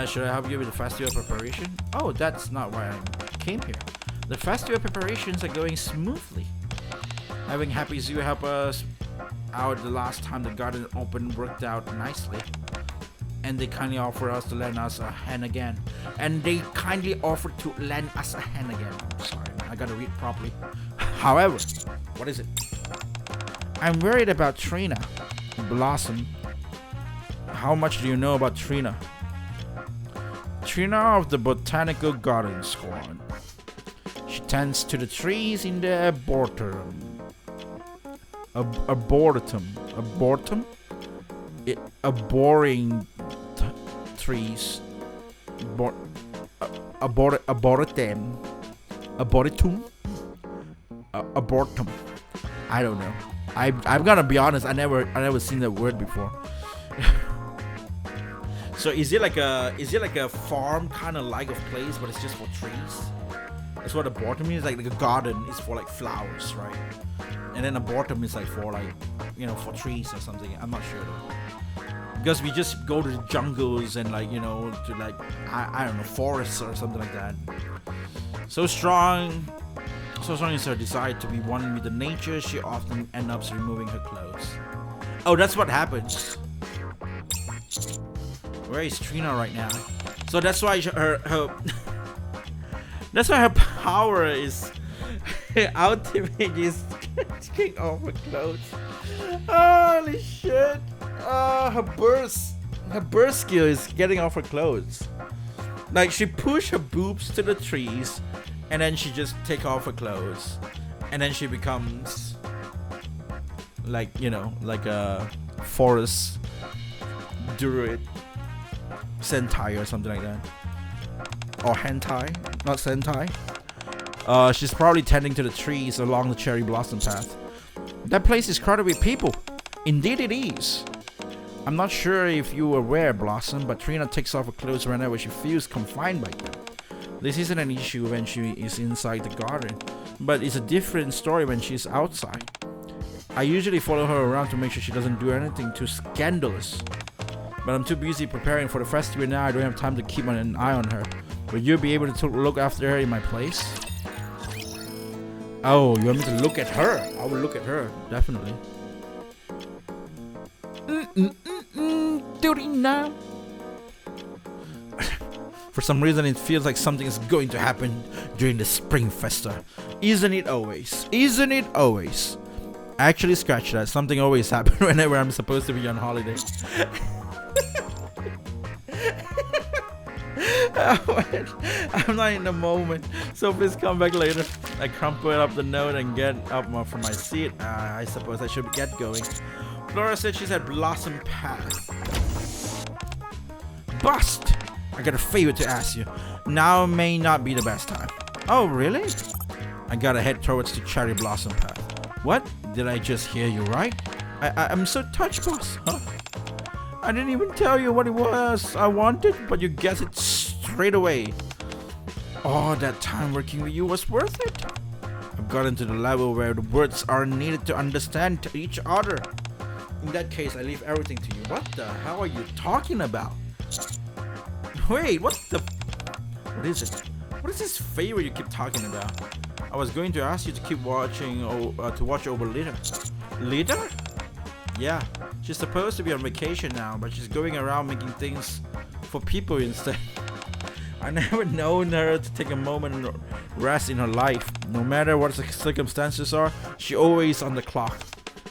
Should I help you with the festival preparation? Oh, that's not why I came here. The festival preparations are going smoothly. Having Happy Zoo help us out the last time the garden opened worked out nicely. And they kindly offered us to lend us a hand again. I'm sorry, I gotta read properly. However, what is it? I'm worried about Trina. Blossom. How much do you know about Trina? Trina of the Botanical Garden Squad. She tends to the trees in the arboretum. Arboretum? Arboring trees. Arboretum. I don't know. I'm gonna be honest. I never seen that word before. So is it like a farm kind of like of place, but it's just for trees? That's what a bottom means. Like a garden is for like flowers, right? And then a bottom is like for like, you know, for trees or something. I'm not sure though. Because we just go to the jungles and like, you know, to like I don't know, forests or something like that. So So strong is her desire to be one with the nature, she often ends up removing her clothes. Oh, that's what happens. Where is Trina right now? So that's why her that's why her power is ultimate is taking off her clothes. Holy shit! Her burst skill is getting off her clothes. Like she push her boobs to the trees, and then she just take off her clothes, and then she becomes like, you know, like a forest druid, sentai or something like that, or hentai, not sentai. She's probably tending to the trees along the cherry blossom path. That place is crowded with people. Indeed it is. I'm not sure if you were aware, Blossom, but Trina takes off her clothes whenever she feels confined by them. This isn't an issue when she is inside the garden, but it's a different story when she's outside. I usually follow her around to make sure she doesn't do anything too scandalous. But I'm too busy preparing for the festival now, I don't have time to keep an eye on her. Will you be able to look after her in my place? Oh, you want me to look at her? I will look at her, definitely. Now. For some reason it feels like something is going to happen during the Spring Festa. Isn't it always? Isn't it always? Actually, scratch that. Something always happens whenever I'm supposed to be on holiday. I'm not in the moment, so please come back later. I crumple up the note and get up from my seat. I suppose I should get going. Flora said she's at Blossom Path. Bust! I got a favor to ask you. Now may not be the best time. Oh, really? I gotta head towards the Cherry Blossom Path. What? Did I just hear you right? I'm so touched, boss. Huh? I didn't even tell you what it was I wanted, but you guessed it straight away. Oh, that time working with you was worth it. I've gotten to the level where the words are needed to understand each other. In that case, I leave everything to you. What the hell are you talking about? Wait, what is it? What is this favor you keep talking about? I was going to ask you to keep watching, to watch over Lita. Lita? Yeah, she's supposed to be on vacation now, but she's going around making things for people instead. I never known her to take a moment and rest in her life. No matter what the circumstances are, she's always on the clock.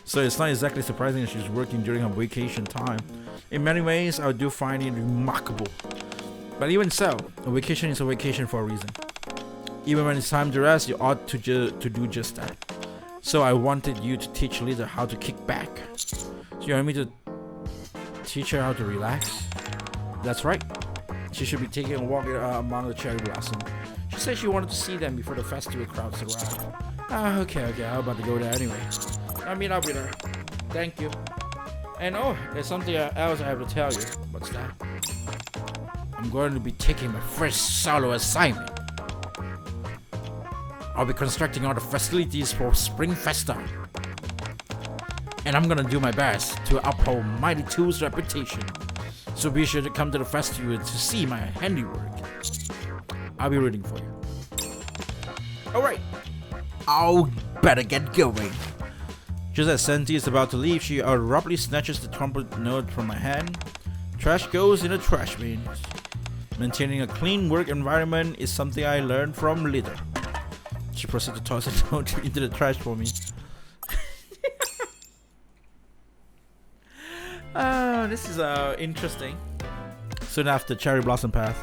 So it's not exactly surprising that she's working during her vacation time. In many ways, I do find it remarkable. But even so, a vacation is a vacation for a reason. Even when it's time to rest, you ought to do just that. So I wanted you to teach Lita how to kick back. So you want me to teach her how to relax? That's right. She should be taking a walk among the cherry blossom. She said she wanted to see them before the festival crowds arrive. Okay, I'm about to go there anyway. I'll meet up with her. Thank you. And oh, there's something else I have to tell you. What's that? I'm going to be taking my first solo assignment. I'll be constructing all the facilities for Spring Festa. And I'm gonna do my best to uphold Mighty Two's reputation. So be sure to come to the festival to see my handiwork. I'll be rooting for you. Alright, I'll better get going. Just as Senti is about to leave, she abruptly snatches the trumpet note from my hand. Trash goes in the trash bin. Maintaining a clean work environment is something I learned from Lita. She proceeded to toss the note into the trash for me. This is interesting. Soon after Cherry Blossom Path.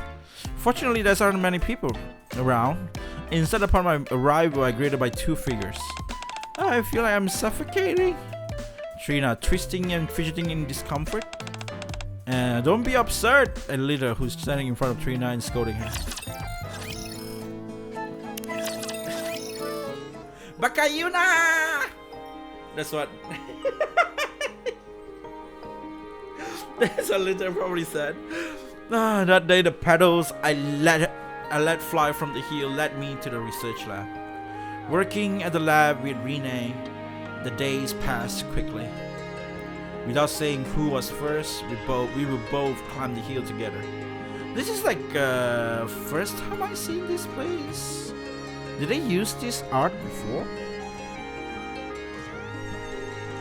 Fortunately, there aren't many people around. Instead, upon my arrival, I greeted by two figures. I feel like I'm suffocating. Trina twisting and fidgeting in discomfort. Don't be absurd. And Lita, who's standing in front of Trina and scolding her. Bakayuna! That's what. That's what Lita probably said. That day, the petals I let fly from the hill led me to the research lab. Working at the lab with Renee, the days passed quickly. Without saying who was first, we will both climb the hill together. This is like first time I seen this place. Did they use this art before?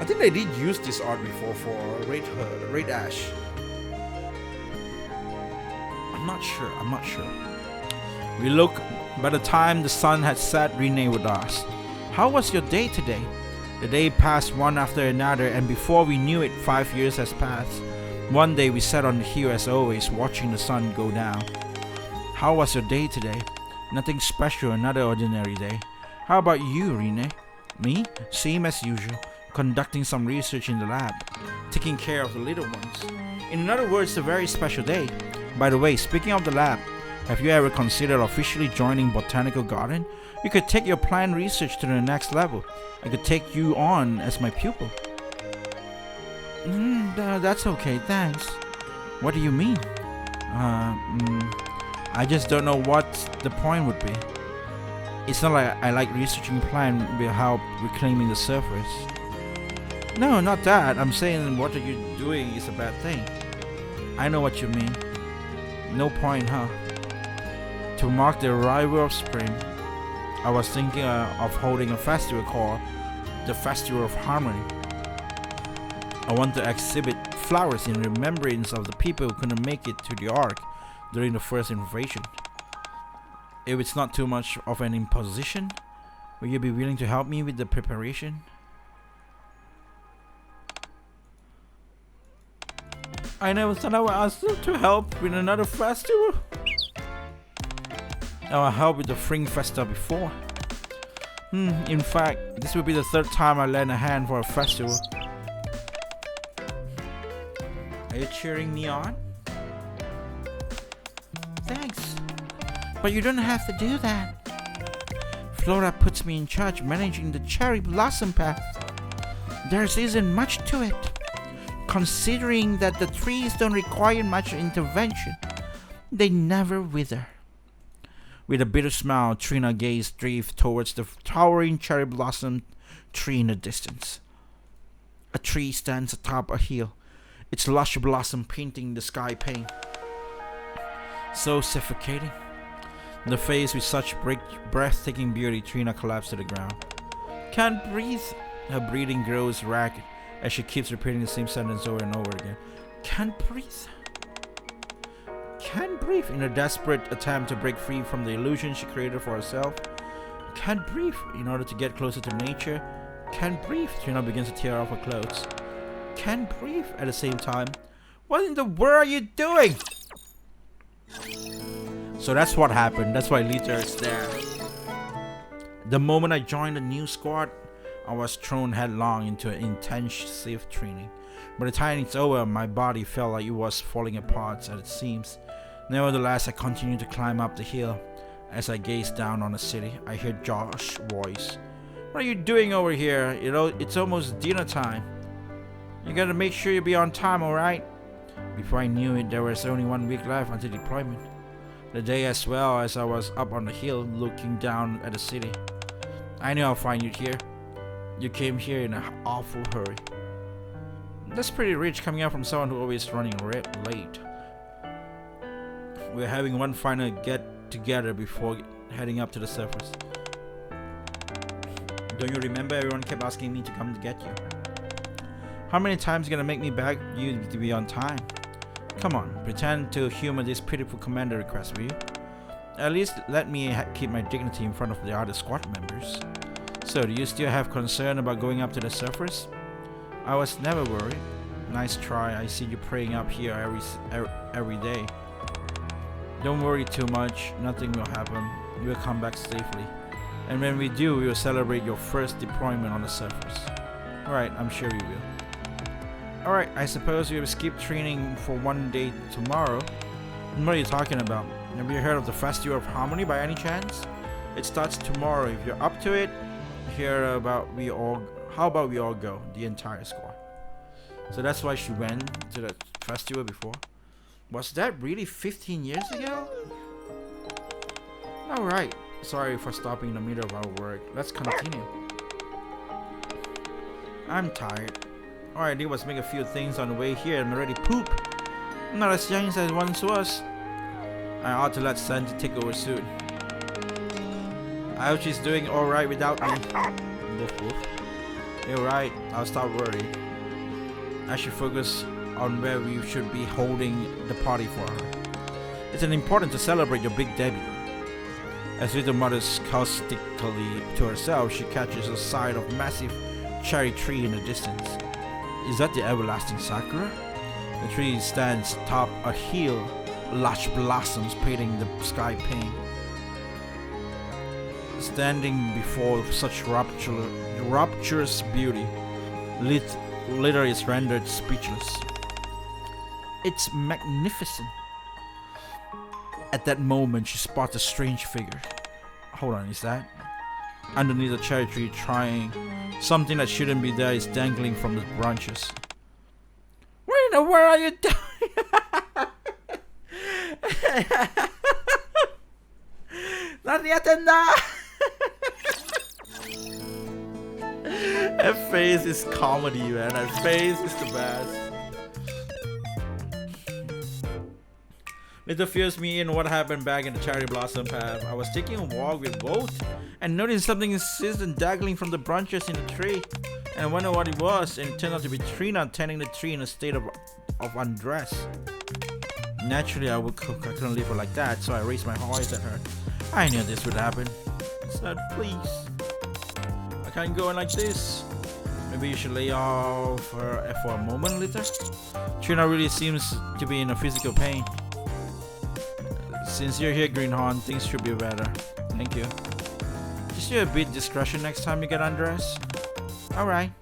I think they did use this art before for Raid Ash. I'm not sure. We look. By the time the sun had set, Rene would ask, "How was your day today?" The day passed one after another, and before we knew it, 5 years has passed. One day we sat on the hill as always, watching the sun go down. "How was your day today?" "Nothing special, another ordinary day." "How about you, Rene?" "Me? Same as usual, conducting some research in the lab, taking care of the little ones." In other words, a very special day. By the way, speaking of the lab, have you ever considered officially joining Botanical Garden? You could take your plant research to the next level. I could take you on as my pupil. That's okay, thanks. What do you mean? I just don't know what the point would be. It's not like I like researching plant will help reclaiming the surface. No, not that. I'm saying what are you doing is a bad thing. I know what you mean. No point, huh? To mark the arrival of spring, I was thinking of holding a festival called the Festival of Harmony. I want to exhibit flowers in remembrance of the people who couldn't make it to the Ark during the first invasion. If it's not too much of an imposition, will you be willing to help me with the preparation? I never thought I would ask them to help with another festival. I helped with the Fring Festa before. In fact, this will be the third time I lend a hand for a festival. Are you cheering me on? Thanks. But you don't have to do that. Flora puts me in charge managing the cherry blossom path. There isn't much to it, considering that the trees don't require much intervention. They never wither. With a bitter smile, Trina gazed drift towards the towering cherry blossom tree in the distance. A tree stands atop a hill, its lush blossom painting the sky pink. So suffocating. The face with such breathtaking beauty, Trina collapsed to the ground. Can't breathe. Her breathing grows ragged as she keeps repeating the same sentence over and over again. Can't breathe. Can't breathe in a desperate attempt to break free from the illusion she created for herself. Can't breathe in order to get closer to nature. Can't breathe. Trina begins to tear off her clothes. Can't breathe at the same time. What in the world are you doing? So that's what happened. That's why Lita is there. The moment I joined the new squad, I was thrown headlong into an intensive training. By the time it's over, my body felt like it was falling apart at its seams. Nevertheless, I continued to climb up the hill. As I gazed down on the city, I heard Josh's voice. What are you doing over here? You know, it's almost dinner time. You gotta make sure you be on time, alright? Before I knew it, there was only 1 week left until deployment. The day as well as I was up on the hill looking down at the city. I knew I'll find you here. You came here in an awful hurry. That's pretty rich coming out from someone who always running late. We're having one final get together before heading up to the surface. Don't you remember everyone kept asking me to come to get you? How many times you gonna make me beg you to be on time? Come on, pretend to humor this pitiful commander request, will you? At least let me keep my dignity in front of the other squad members. So, do you still have concern about going up to the surface? I was never worried. Nice try. I see you praying up here every day. Don't worry too much. Nothing will happen. We'll come back safely. And when we do, we will celebrate your first deployment on the surface. Alright, I'm sure we will. Alright, I suppose we will skip training for 1 day tomorrow. What are you talking about? Have you heard of the Festival of Harmony by any chance? It starts tomorrow. If you're up to it, how about we all go, the entire squad. So that's why she went to the festival before. Was that really 15 years ago? Alright, sorry for stopping in the middle of our work. Let's continue. I'm tired. All I did was make a few things on the way here and already poop. I'm not as young as I once was. I ought to let Sandy take over soon. I hope she's doing alright without me. Woof woof. You're right, I'll stop worrying. I should focus on where we should be holding the party for her. It's important to celebrate your big debut. As little mother caustically to herself, she catches a sight of massive cherry tree in the distance. Is that the everlasting sakura? The tree stands atop a hill, lush blossoms painting the sky pink. Standing before such rapturous beauty, Litter is rendered speechless. It's magnificent. At that moment, she spots a strange figure. Hold on, is that? Underneath the cherry tree, trying something that shouldn't be there is dangling from the branches. What in the world are you doing? Not yet enough. That face is comedy, man. That face is the best. Little fills me in what happened back in the cherry blossom path. I was taking a walk with both and noticed something insistent dangling from the branches in the tree. And I wondered what it was, and it turned out to be Trina tending the tree in a state of undress. Naturally, I couldn't leave her like that, so I raised my voice at her. I knew this would happen. Said, please. I can't go on like this. Maybe you should lay off her for a moment, Litter. Trina really seems to be in a physical pain. Since you're here, Greenhorn, things should be better. Thank you. Just use a bit discretion next time you get undressed. Alright.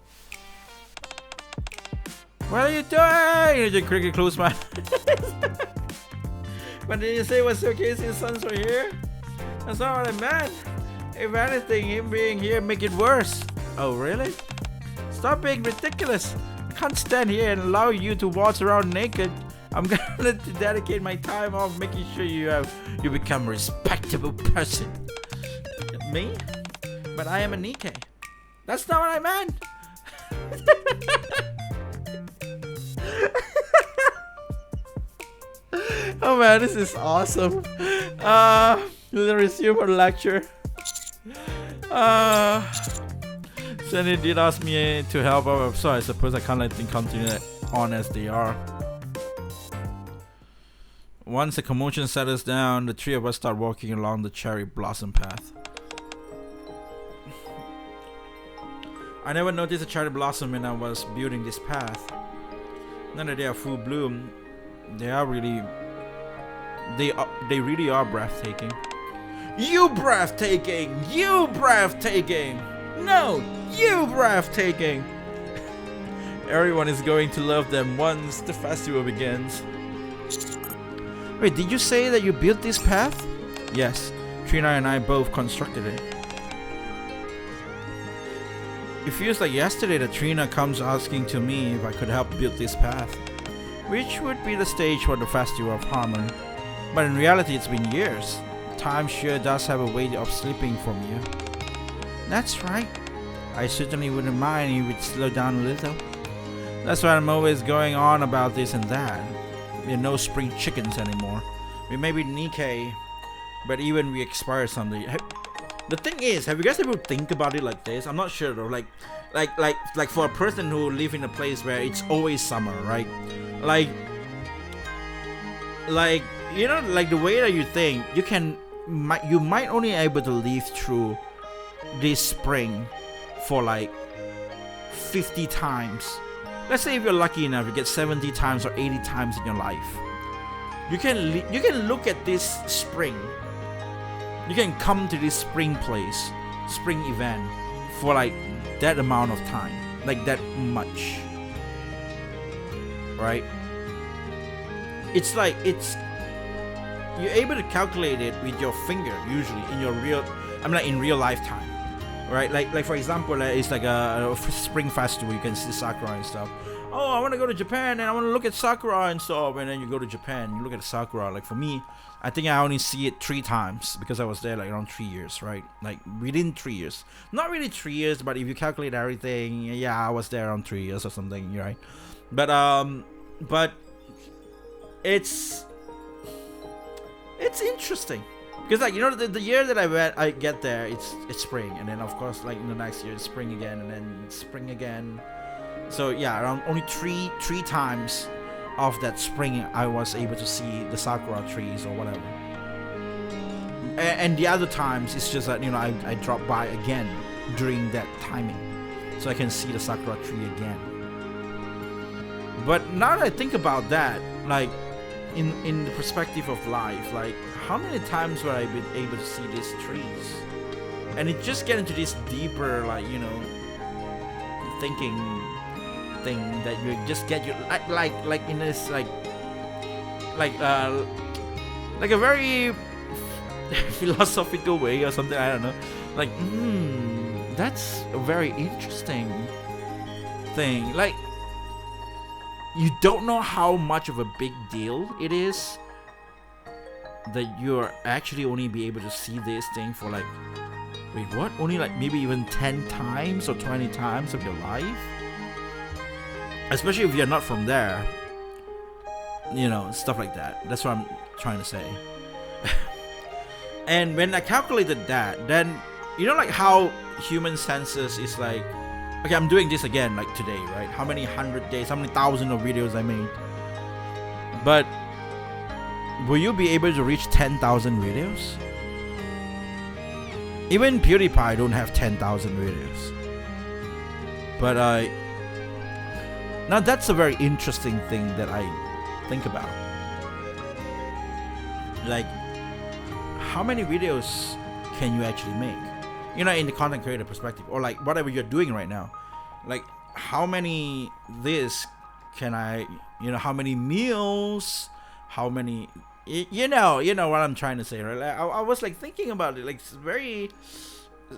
What are you doing? You just quickly close my eyes. But did you say it was okay since sons were here? That's not what I meant. If anything, him being here make it worse. Oh, really? Stop being ridiculous. I can't stand here and allow you to waltz around naked. I'm gonna dedicate my time off making sure you become a respectable person. Me? But I am a Nikke. That's not what I meant. Oh man, this is awesome. We'll resume our lecture. Sandy did ask me to help out, so I suppose I can't let things continue on as they are. Once the commotion settles down, the three of us start walking along the cherry blossom path. I never noticed a cherry blossom when I was building this path. Now that they are full bloom, they really are breathtaking. You breathtaking! You breathtaking! No, you breathtaking! Everyone is going to love them once the festival begins. Wait, did you say that you built this path? Yes, Trina and I both constructed it. It feels like yesterday that Trina comes asking to me if I could help build this path, which would be the stage for the Festival of Harmony. But in reality, it's been years. Time sure does have a way of slipping from you. That's right. I certainly wouldn't mind if you would slow down a little. That's why I'm always going on about this and that. We're no spring chickens anymore. We may be Nikke, but even we expire someday. The thing is, have you guys ever think about it like this? I'm not sure though. Like for a person who live in a place where it's always summer, right? Like you know, like the way that you think, you might only able to live through this spring for like 50 times. Let's say if you're lucky enough, you get 70 times or 80 times in your life. You can look at this spring. You can come to this spring place, spring event for like that amount of time, like that much, right? It's like you're able to calculate it with your finger usually in your in real lifetime. Right, like for example, it's like a spring festival. You can see sakura and stuff. Oh, I want to go to Japan and I want to look at sakura and stuff. And then you go to Japan, you look at sakura. Like for me, I think I only see it 3 times because I was there like around 3 years, right? Like within 3 years, not really 3 years, but if you calculate everything, yeah, I was there around 3 years or something, right? But it's interesting. Because like, the year that I get there, it's spring, and then of course like in the next year it's spring again, and then spring again. So yeah, around only three times of that spring I was able to see the sakura trees or whatever. And the other times it's just that I drop by again during that timing, so I can see the sakura tree again. But now that I think about that, like in the perspective of life, like how many times would I been able to see these trees? And it just get into this deeper, like thinking thing that you just get you like in this like a very philosophical way or something, I don't know, like that's a very interesting thing. Like, you don't know how much of a big deal it is that you're actually only be able to see this thing for like, wait, what? Only like maybe even 10 times or 20 times of your life? Especially if you're not from there. Stuff like that. That's what I'm trying to say. And when I calculated that, then like how human senses is like, okay, I'm doing this again like today, right? How many 100 days, how many thousands of videos I made? But will you be able to reach 10,000 videos? Even PewDiePie don't have 10,000 videos. But now that's a very interesting thing that I think about. Like, how many videos can you actually make? In the content creator perspective, or like whatever you're doing right now. Like, how many this can I, how many meals, how many, you know what I'm trying to say, right? Like, I was like thinking about it, like it's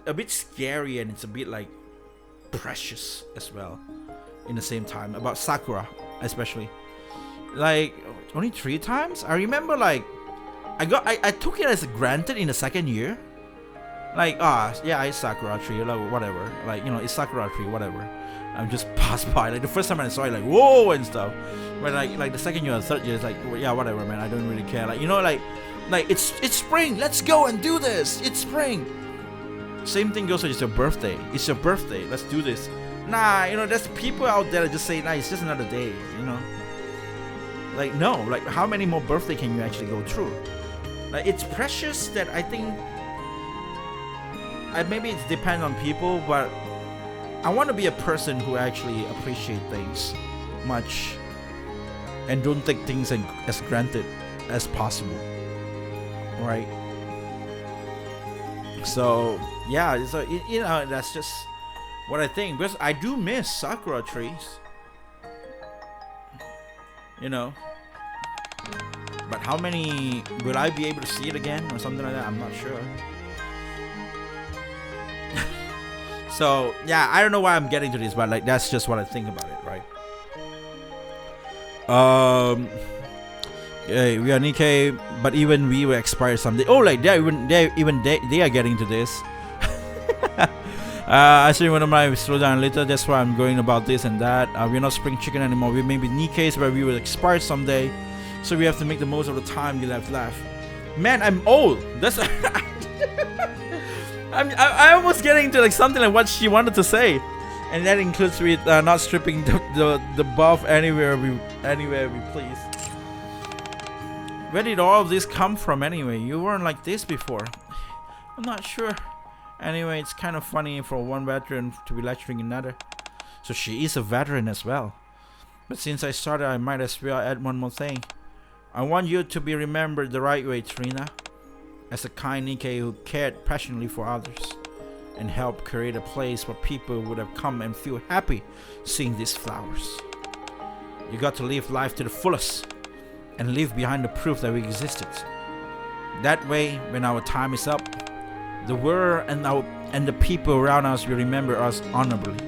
a bit scary, and it's a bit like precious as well in the same time, about Sakura especially. Like, only 3 times? I remember like I took it as granted in the second year. Like, yeah, it's Sakura tree, like whatever. Like, it's Sakura tree, whatever. I'm just passed by. Like the first time I saw it, like whoa and stuff. But like the second year or third year, it's like, well, yeah, whatever, man. I don't really care. Like, like it's spring. Let's go and do this. It's spring. Same thing goes with it's your birthday. It's your birthday. Let's do this. Nah, there's people out there that just say, nah, it's just another day. Like, no. Like, how many more birthday can you actually go through? Like, it's precious that I think. Maybe it depends on people, but I want to be a person who actually appreciate things much and don't take things as granted as possible, right? So yeah, so that's just what I think, because I do miss Sakura trees, but how many will I be able to see it again or something like that? I'm not sure. So yeah, I don't know why I'm getting to this, but like that's just what I think about it, right? Yeah, we are Nikke, but even we will expire someday. Oh, like they are getting to this. I see one of my slow down later. That's why I'm going about this and that. We're not spring chicken anymore. We may be Nikke's, but we will expire someday. So we have to make the most of the time we have left. Man, I'm old. That's. I was getting to like something like what she wanted to say, and that includes with not stripping the buff anywhere we please. Where did all of this come from anyway? You weren't like this before. I'm not sure. Anyway, it's kind of funny for one veteran to be lecturing another. So she is a veteran as well. But since I started, I might as well add one more thing. I want you to be remembered the right way, Trina. As a kind Nikke who cared passionately for others and helped create a place where people would have come and feel happy seeing these flowers. You got to live life to the fullest and leave behind the proof that we existed. That way, when our time is up, the world and the people around us will remember us honorably.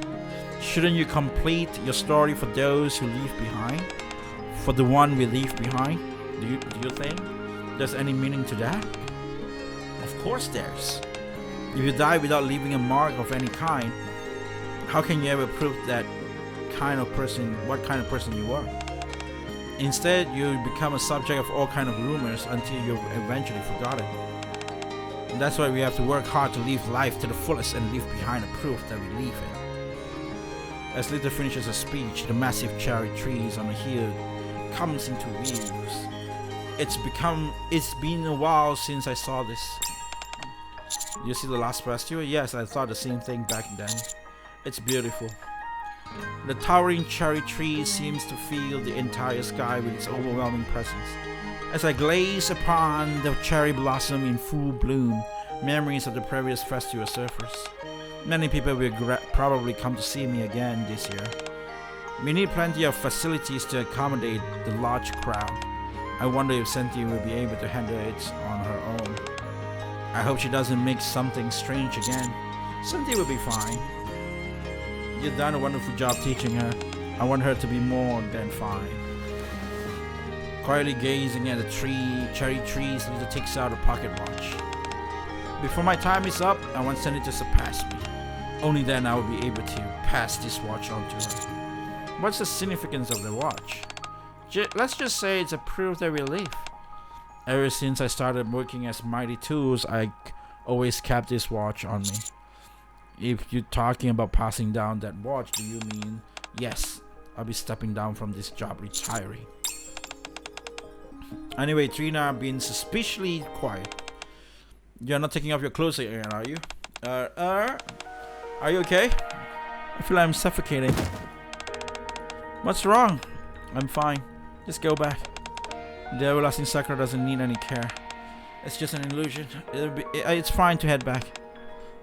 Shouldn't you complete your story for those who leave behind? For the one we leave behind? Do you think there's any meaning to that? Of course there's. If you die without leaving a mark of any kind, how can you ever prove what kind of person you were? Instead, you become a subject of all kind of rumors until you've eventually forgotten. And that's why we have to work hard to live life to the fullest and leave behind a proof that we live it. As Lita finishes her speech, the massive cherry trees on the hill comes into views. It's been a while since I saw this. You see the last festival? Yes, I thought the same thing back then. It's beautiful. The towering cherry tree seems to fill the entire sky with its overwhelming presence. As I gaze upon the cherry blossom in full bloom, memories of the previous festival surface. Many people will probably come to see me again this year. We need plenty of facilities to accommodate the large crowd. I wonder if Cynthia will be able to handle it on her own. I hope she doesn't make something strange again. Cynthia will be fine. You've done a wonderful job teaching her. I want her to be more than fine. Quietly gazing at the cherry trees, Lita takes out a pocket watch. Before my time is up, I want Cynthia to surpass me. Only then I will be able to pass this watch on to her. What's the significance of the watch? Let's just say it's a proof that we live. Ever since I started working as Mighty Tools, I always kept this watch on me. If you're talking about passing down that watch, do you mean, yes, I'll be stepping down from this job, retiring. Anyway, Trina been suspiciously quiet. You're not taking off your clothes again, are you? Are you okay? I feel like I'm suffocating. What's wrong? I'm fine. Just go back. The everlasting Sakura doesn't need any care. It's just an illusion. It's fine to head back.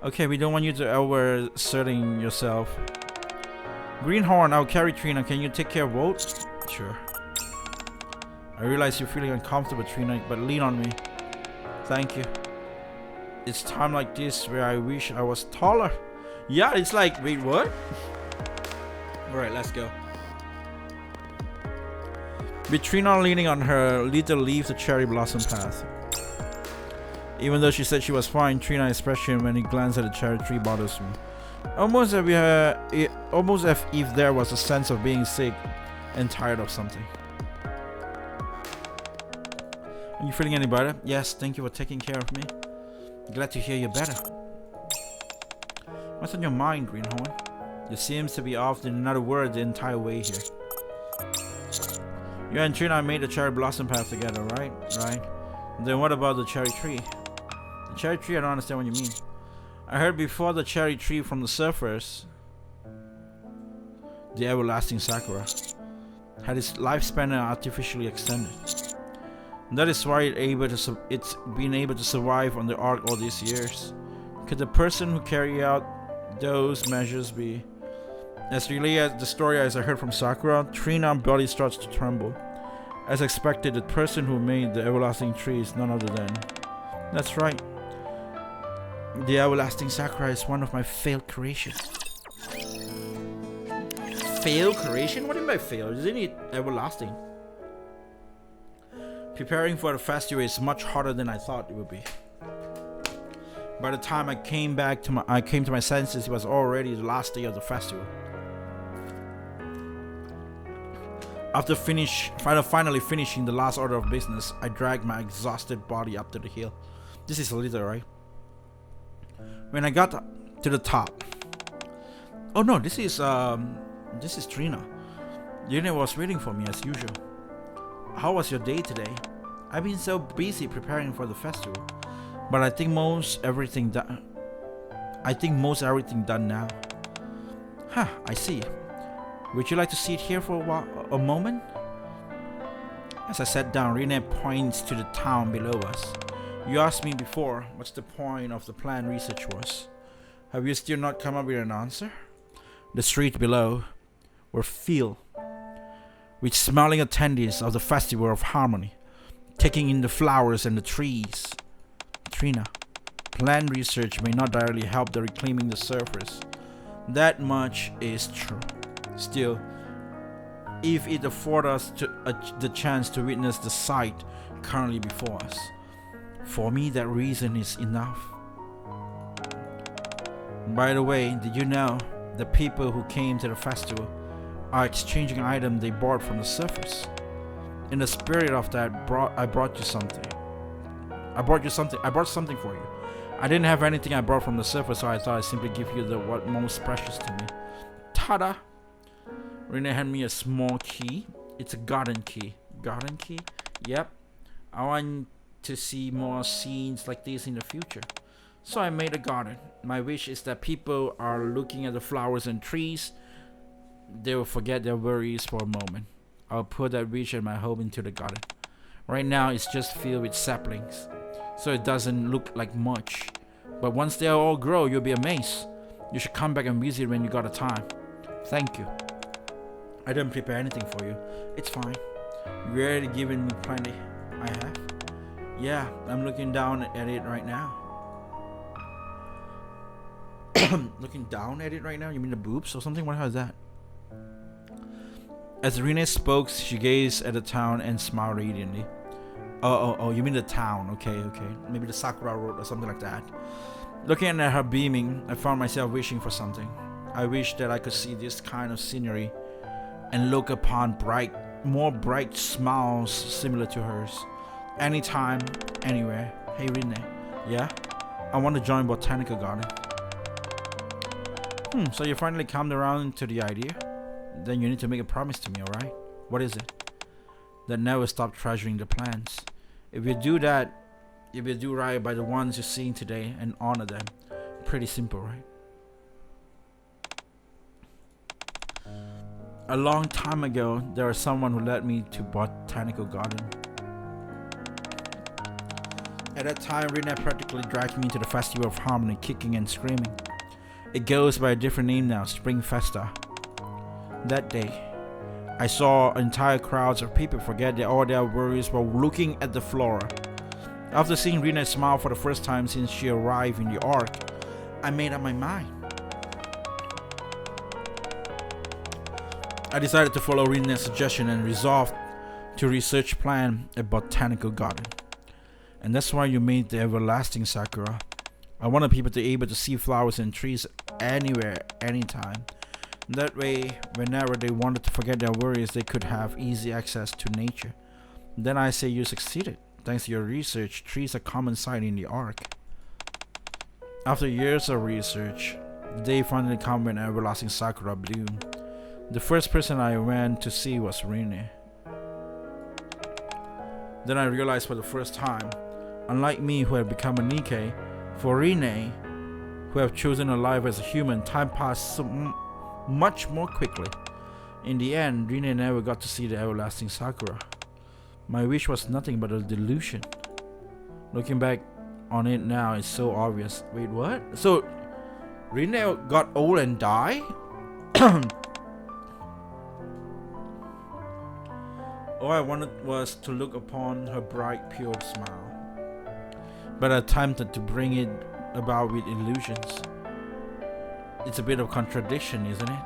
Okay, we don't want you to overexerting yourself. Greenhorn, I'll carry Trina. Can you take care of Walt? Sure. I realize you're feeling uncomfortable, Trina, but lean on me. Thank you. It's time like this where I wish I was taller. Yeah, it's like, wait, what? Alright, let's go. With Trina leaning on her, Lita leaves the cherry blossom path. Even though she said she was fine, Trina's expression when he glanced at the cherry tree bothers me. Almost as if there was a sense of being sick and tired of something. Are you feeling any better? Yes, thank you for taking care of me. Glad to hear you're better. What's on your mind, Greenhorn? You seems to be off in another word the entire way here. You and Trina made the cherry blossom path together, right? Right. Then what about the cherry tree? The cherry tree? I don't understand what you mean. I heard before the cherry tree from the surfers, the everlasting Sakura, had its lifespan artificially extended. That is why it's been able to survive on the ark all these years. Could the person who carried out those measures be? As really as the story as I heard from Sakura, Trina's body starts to tremble. As expected, the person who made the everlasting tree is none other than... That's right. The everlasting Sakura is one of my failed creations. Failed creation? What do you mean by failed? Isn't it everlasting? Preparing for the festival is much harder than I thought it would be. By the time I came to my senses, it was already the last day of the festival. After finally finishing the last order of business, I dragged my exhausted body up to the hill. This is Lita, right? When I got to the top, oh no, this is Trina. Unit was waiting for me as usual. How was your day today? I've been so busy preparing for the festival, but I think most everything done now. Huh, I see. Would you like to sit here for a moment? As I sat down, Rene points to the town below us. You asked me before what's the point of the planned research was. Have you still not come up with an answer? The street below were filled with smiling attendees of the Festival of Harmony, taking in the flowers and the trees. Trina, planned research may not directly help the reclaiming the surface. That much is true. Still, if it affords us the chance to witness the sight currently before us, for me that reason is enough. By the way, did you know the people who came to the festival are exchanging items they bought from the surface? In the spirit of that, I brought something for you. I didn't have anything I brought from the surface, so I thought I'd simply give you the what most precious to me. Tada! Rene handed me a small key. It's a garden key. Garden key? Yep. I want to see more scenes like this in the future. So I made a garden. My wish is that people are looking at the flowers and trees. They will forget their worries for a moment. I'll put that wish and my hope into the garden. Right now it's just filled with saplings, so it doesn't look like much. But once they all grow, you'll be amazed. You should come back and visit when you got the time. Thank you. I didn't prepare anything for you. It's fine. You already given me plenty. I have. Yeah, I'm looking down at it right now. Looking down at it right now? You mean the boobs or something? What is that? As Rene spoke, she gazed at the town and smiled radiantly. Oh, you mean the town. Okay. Maybe the Sakura Road or something like that. Looking at her beaming, I found myself wishing for something. I wished that I could see this kind of scenery and look upon more bright smiles similar to hers. Anytime, anywhere. Hey Rene. Yeah? I want to join Botanical Garden. So you finally come around to the idea? Then you need to make a promise to me, alright? What is it? That never stop treasuring the plants. If you do that, if you do right by the ones you're seeing today and honor them. Pretty simple, right? A long time ago, there was someone who led me to Botanical Garden. At that time, Rina practically dragged me to the Festival of Harmony, kicking and screaming. It goes by a different name now, Spring Festa. That day, I saw entire crowds of people forget all their worries while looking at the flora. After seeing Rina smile for the first time since she arrived in the Ark, I made up my mind. I decided to follow Rina's suggestion and resolved to research plan a botanical garden. And that's why you made the everlasting Sakura. I wanted people to be able to see flowers and trees anywhere, anytime. That way, whenever they wanted to forget their worries, they could have easy access to nature. Then I say you succeeded. Thanks to your research, trees are common sight in the Ark. After years of research, the day finally came when everlasting Sakura bloomed. The first person I went to see was Rine. Then I realized for the first time, unlike me who had become a Nikke, for Rine, who have chosen a life as a human, time passed so much more quickly. In the end, Rine never got to see the everlasting Sakura. My wish was nothing but a delusion. Looking back on it now, it's so obvious. Wait, what? So, Rine got old and died? All I wanted was to look upon her bright, pure smile. But I attempted to bring it about with illusions. It's a bit of contradiction, isn't it?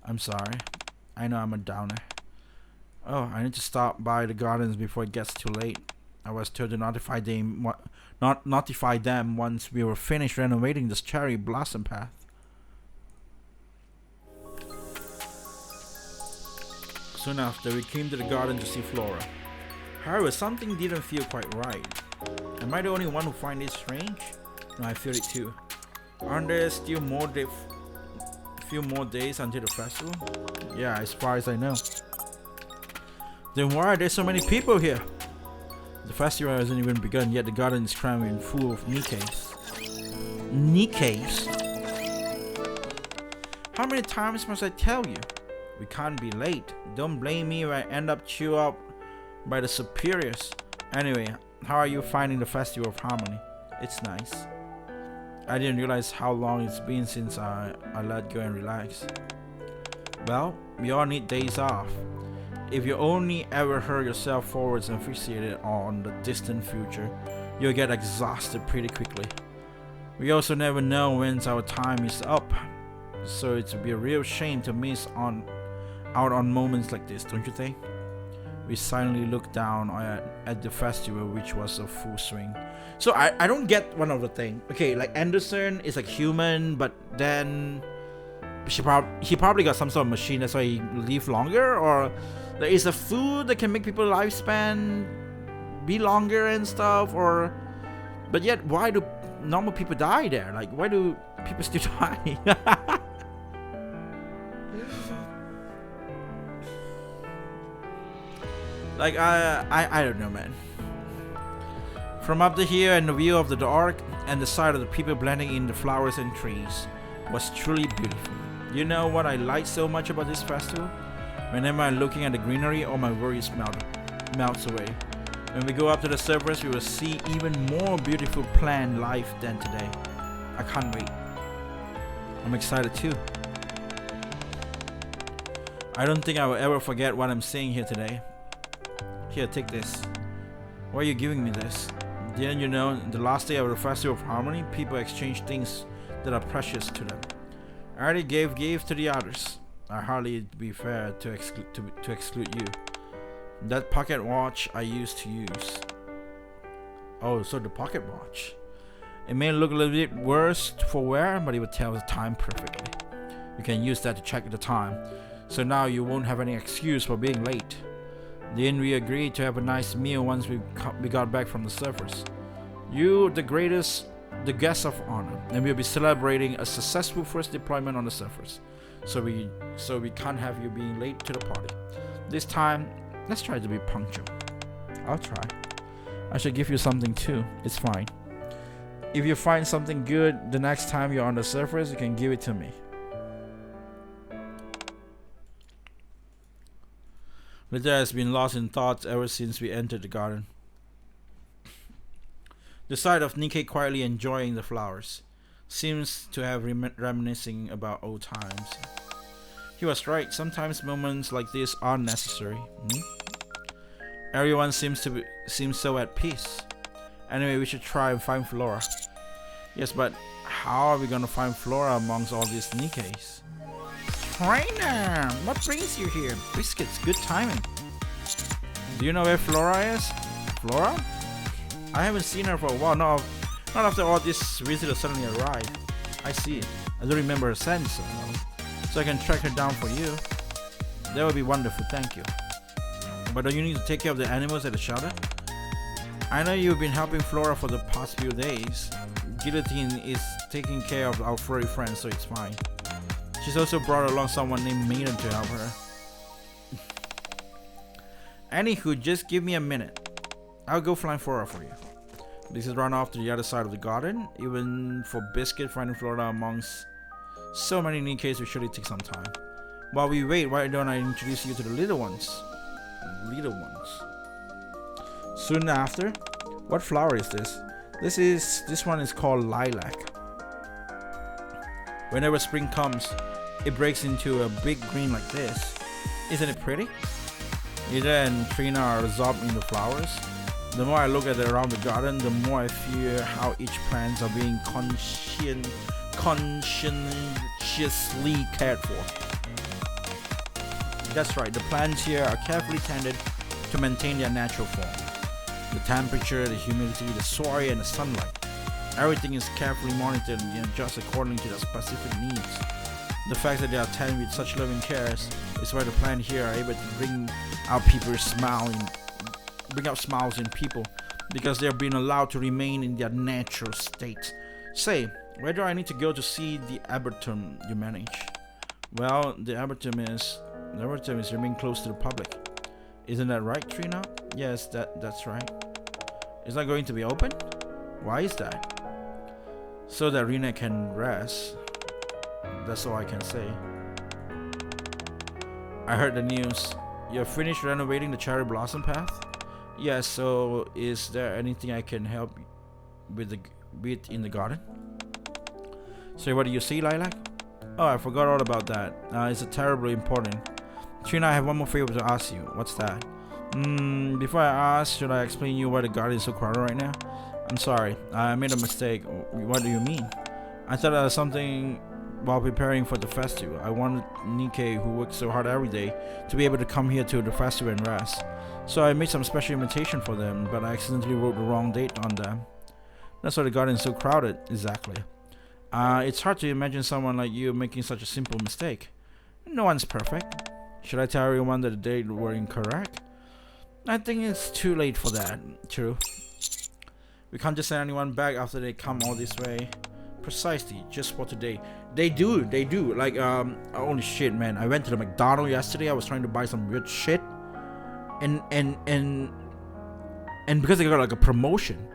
I'm sorry. I know I'm a downer. Oh, I need to stop by the gardens before it gets too late. I was told to notify them once we were finished renovating this cherry blossom path. Soon after, we came to the garden to see Flora. However, something didn't feel quite right. Am I the only one who finds it strange? No, I feel it too. Aren't there still few more days until the festival? Yeah, as far as I know. Then why are there so many people here? The festival hasn't even begun yet. The garden is crammed and full of Nikkes. Nikkes? How many times must I tell you? We can't be late. Don't blame me if I end up chewed up by the superiors. Anyway, how are you finding the Festival of Harmony? It's nice. I didn't realize how long it's been since I let go and relax. Well, we all need days off. If you only ever hurl yourself forwards and fixated on the distant future, you'll get exhausted pretty quickly. We also never know when our time is up, so it would be a real shame to miss out on moments like this, don't you think? We silently looked down at the festival, which was a full swing. So I don't get one of the thing. Okay, like Anderson is like human, but then he probably got some sort of machine that's why he live longer, or there is a food that can make people lifespan be longer and stuff, or But yet, why do normal people die there? Like, why do people still die? Like, I don't know, man. From up to here and the view of the ark and the sight of the people blending in the flowers and trees was truly beautiful. You know what I like so much about this festival? Whenever I'm looking at the greenery, all my worries melts away. When we go up to the surface, we will see even more beautiful plant life than today. I can't wait. I'm excited too. I don't think I will ever forget what I'm seeing here today. Here, take this. Why are you giving me this? Didn't you know, the last day of the Festival of Harmony, people exchange things that are precious to them. I already gave to the others. I hardly be fair to exclude you. That pocket watch I used to use. Oh, so the pocket watch. It may look a little bit worse for wear, but it will tell the time perfectly. You can use that to check the time. So now you won't have any excuse for being late. Then we agreed to have a nice meal once we got back from the surface. You, the guest of honor, and we'll be celebrating a successful first deployment on the surface. So we can't have you being late to the party. This time, let's try to be punctual. I'll try. I should give you something too. It's fine. If you find something good the next time you're on the surface, you can give it to me. Lydia has been lost in thoughts ever since we entered the garden. The sight of Nikke quietly enjoying the flowers seems to have reminiscing about old times. He was right. Sometimes moments like this are necessary. Everyone seems so at peace. Anyway, we should try and find Flora. Yes, but how are we gonna find Flora amongst all these Nikkes? Trainer, what brings you here? Biscuits, good timing. Do you know where Flora is? Flora? I haven't seen her for a while. Not after all these visitors suddenly arrived. I see. I don't remember her scent, so I can track her down for you. That would be wonderful, thank you. But don't you need to take care of the animals at the shelter? I know you've been helping Flora for the past few days. Guillotine is taking care of our furry friends, so it's fine. She's also brought along someone named Maiden to help her. Anywho, just give me a minute. I'll go find Flora for you. This is run off to the other side of the garden. Even for Biscuit, finding Flora amongst so many Nikkes will surely take some time. While we wait, why don't I introduce you to the little ones? Soon after, what flower is this? This one is called lilac. Whenever spring comes, it breaks into a big green like this. Isn't it pretty? Ida and Trina are absorbed in the flowers. The more I look at it around the garden, the more I fear how each plant are being conscientiously cared for. That's right, the plants here are carefully tended to maintain their natural form. The temperature, the humidity, the soil, and the sunlight. Everything is carefully monitored and adjusted according to their specific needs. The fact that they are tended with such loving care is why the plants here are able to bring out smiles in people, because they are being allowed to remain in their natural state. Say, where do I need to go to see the arboretum you manage? Well, the arboretum is remain close to the public. Isn't that right, Trina? Yes, that's right. It's not going to be open? Why is that? So that Rena can rest. That's all I can say. I heard the news. You're finished renovating the cherry blossom path? Yes, so is there anything I can help with in the garden? So what do you see, Lilac? Oh, I forgot all about that. It's terribly important. Trina, I have one more favor to ask you. What's that? Before I ask, should I explain you why the garden is so crowded right now? I'm sorry, I made a mistake. What do you mean? I thought there was something while preparing for the festival. I wanted Nikke, who works so hard every day, to be able to come here to the festival and rest. So I made some special invitation for them, but I accidentally wrote the wrong date on them. That's why the garden is so crowded. Exactly. It's hard to imagine someone like you making such a simple mistake. No one's perfect. Should I tell everyone that the date were incorrect? I think it's too late for that. True. We can't just send anyone back after they come all this way. Precisely, just for today. They do. Like, holy shit, man. I went to the McDonald's yesterday. I was trying to buy some weird shit. And because they got like a promotion.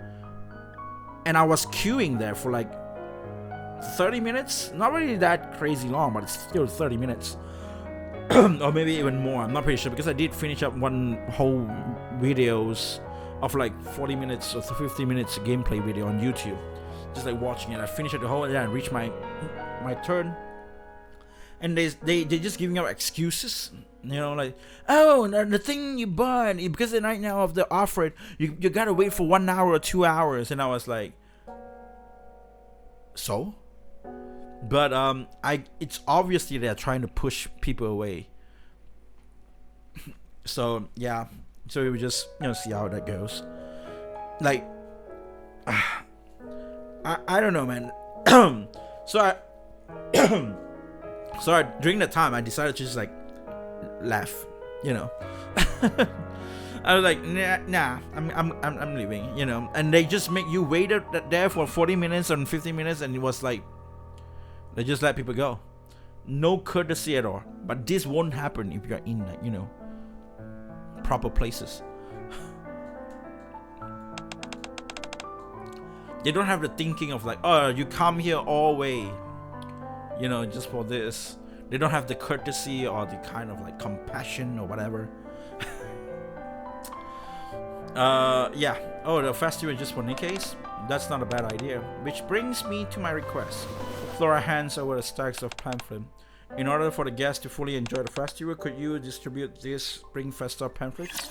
And I was queuing there for like 30 minutes. Not really that crazy long, but it's still 30 minutes. Or maybe even more. I'm not pretty sure, because I did finish up one whole videos of like 40 minutes or 50 minutes gameplay video on YouTube. Just like watching it. I finished it the whole day and reached my turn. And they just giving out excuses. You know, like, oh, the thing you bought, because right now of the offer, you gotta wait for 1 hour or 2 hours. And I was like, so? But it's obviously they're trying to push people away. So yeah, so we would just see how that goes. Like, I don't know, man. So during that time I decided to just like laugh, I was like, nah, I'm leaving, and they just make you wait there for 40 minutes and 50 minutes, and it was like they just let people go. No courtesy at all. But this won't happen if you're in like, proper places. They don't have the thinking of like, oh, you come here all way, just for this. They don't have the courtesy or the kind of like compassion or whatever. Yeah. Oh, the festival is just for Nikke's? That's not a bad idea. Which brings me to my request. Flora hands over the stacks of pamphlet. In order for the guests to fully enjoy the festival, could you distribute these Spring Festa pamphlets?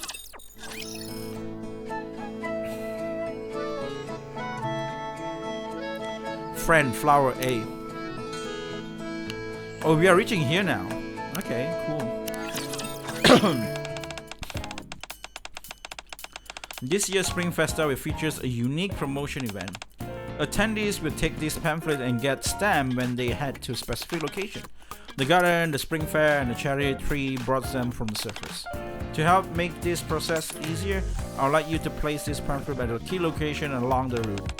Friend, Flower A. Oh, we are reaching here now. Okay, cool. This year's Spring Festa features a unique promotion event. Attendees will take this pamphlet and get stamped when they head to a specific location. The garden, the spring fair, and the cherry tree brought them from the surface. To help make this process easier, I would like you to place this pamphlet at a key location along the route.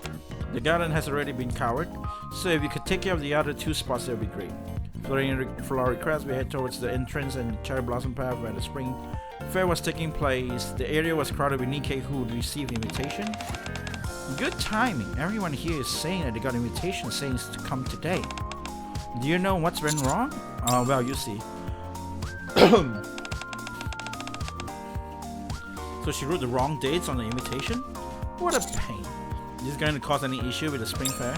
The garden has already been covered, so if you could take care of the other 2 spots, that would be great. For our request, we head towards the entrance and cherry blossom path where the spring fair was taking place. The area was crowded with Nikke who received invitation. Good timing. Everyone here is saying that they got invitation saying to come today. Do you know what's went wrong? Well, you see. So she wrote the wrong dates on the invitation? What a pain. Is this going to cause any issue with the spring fair?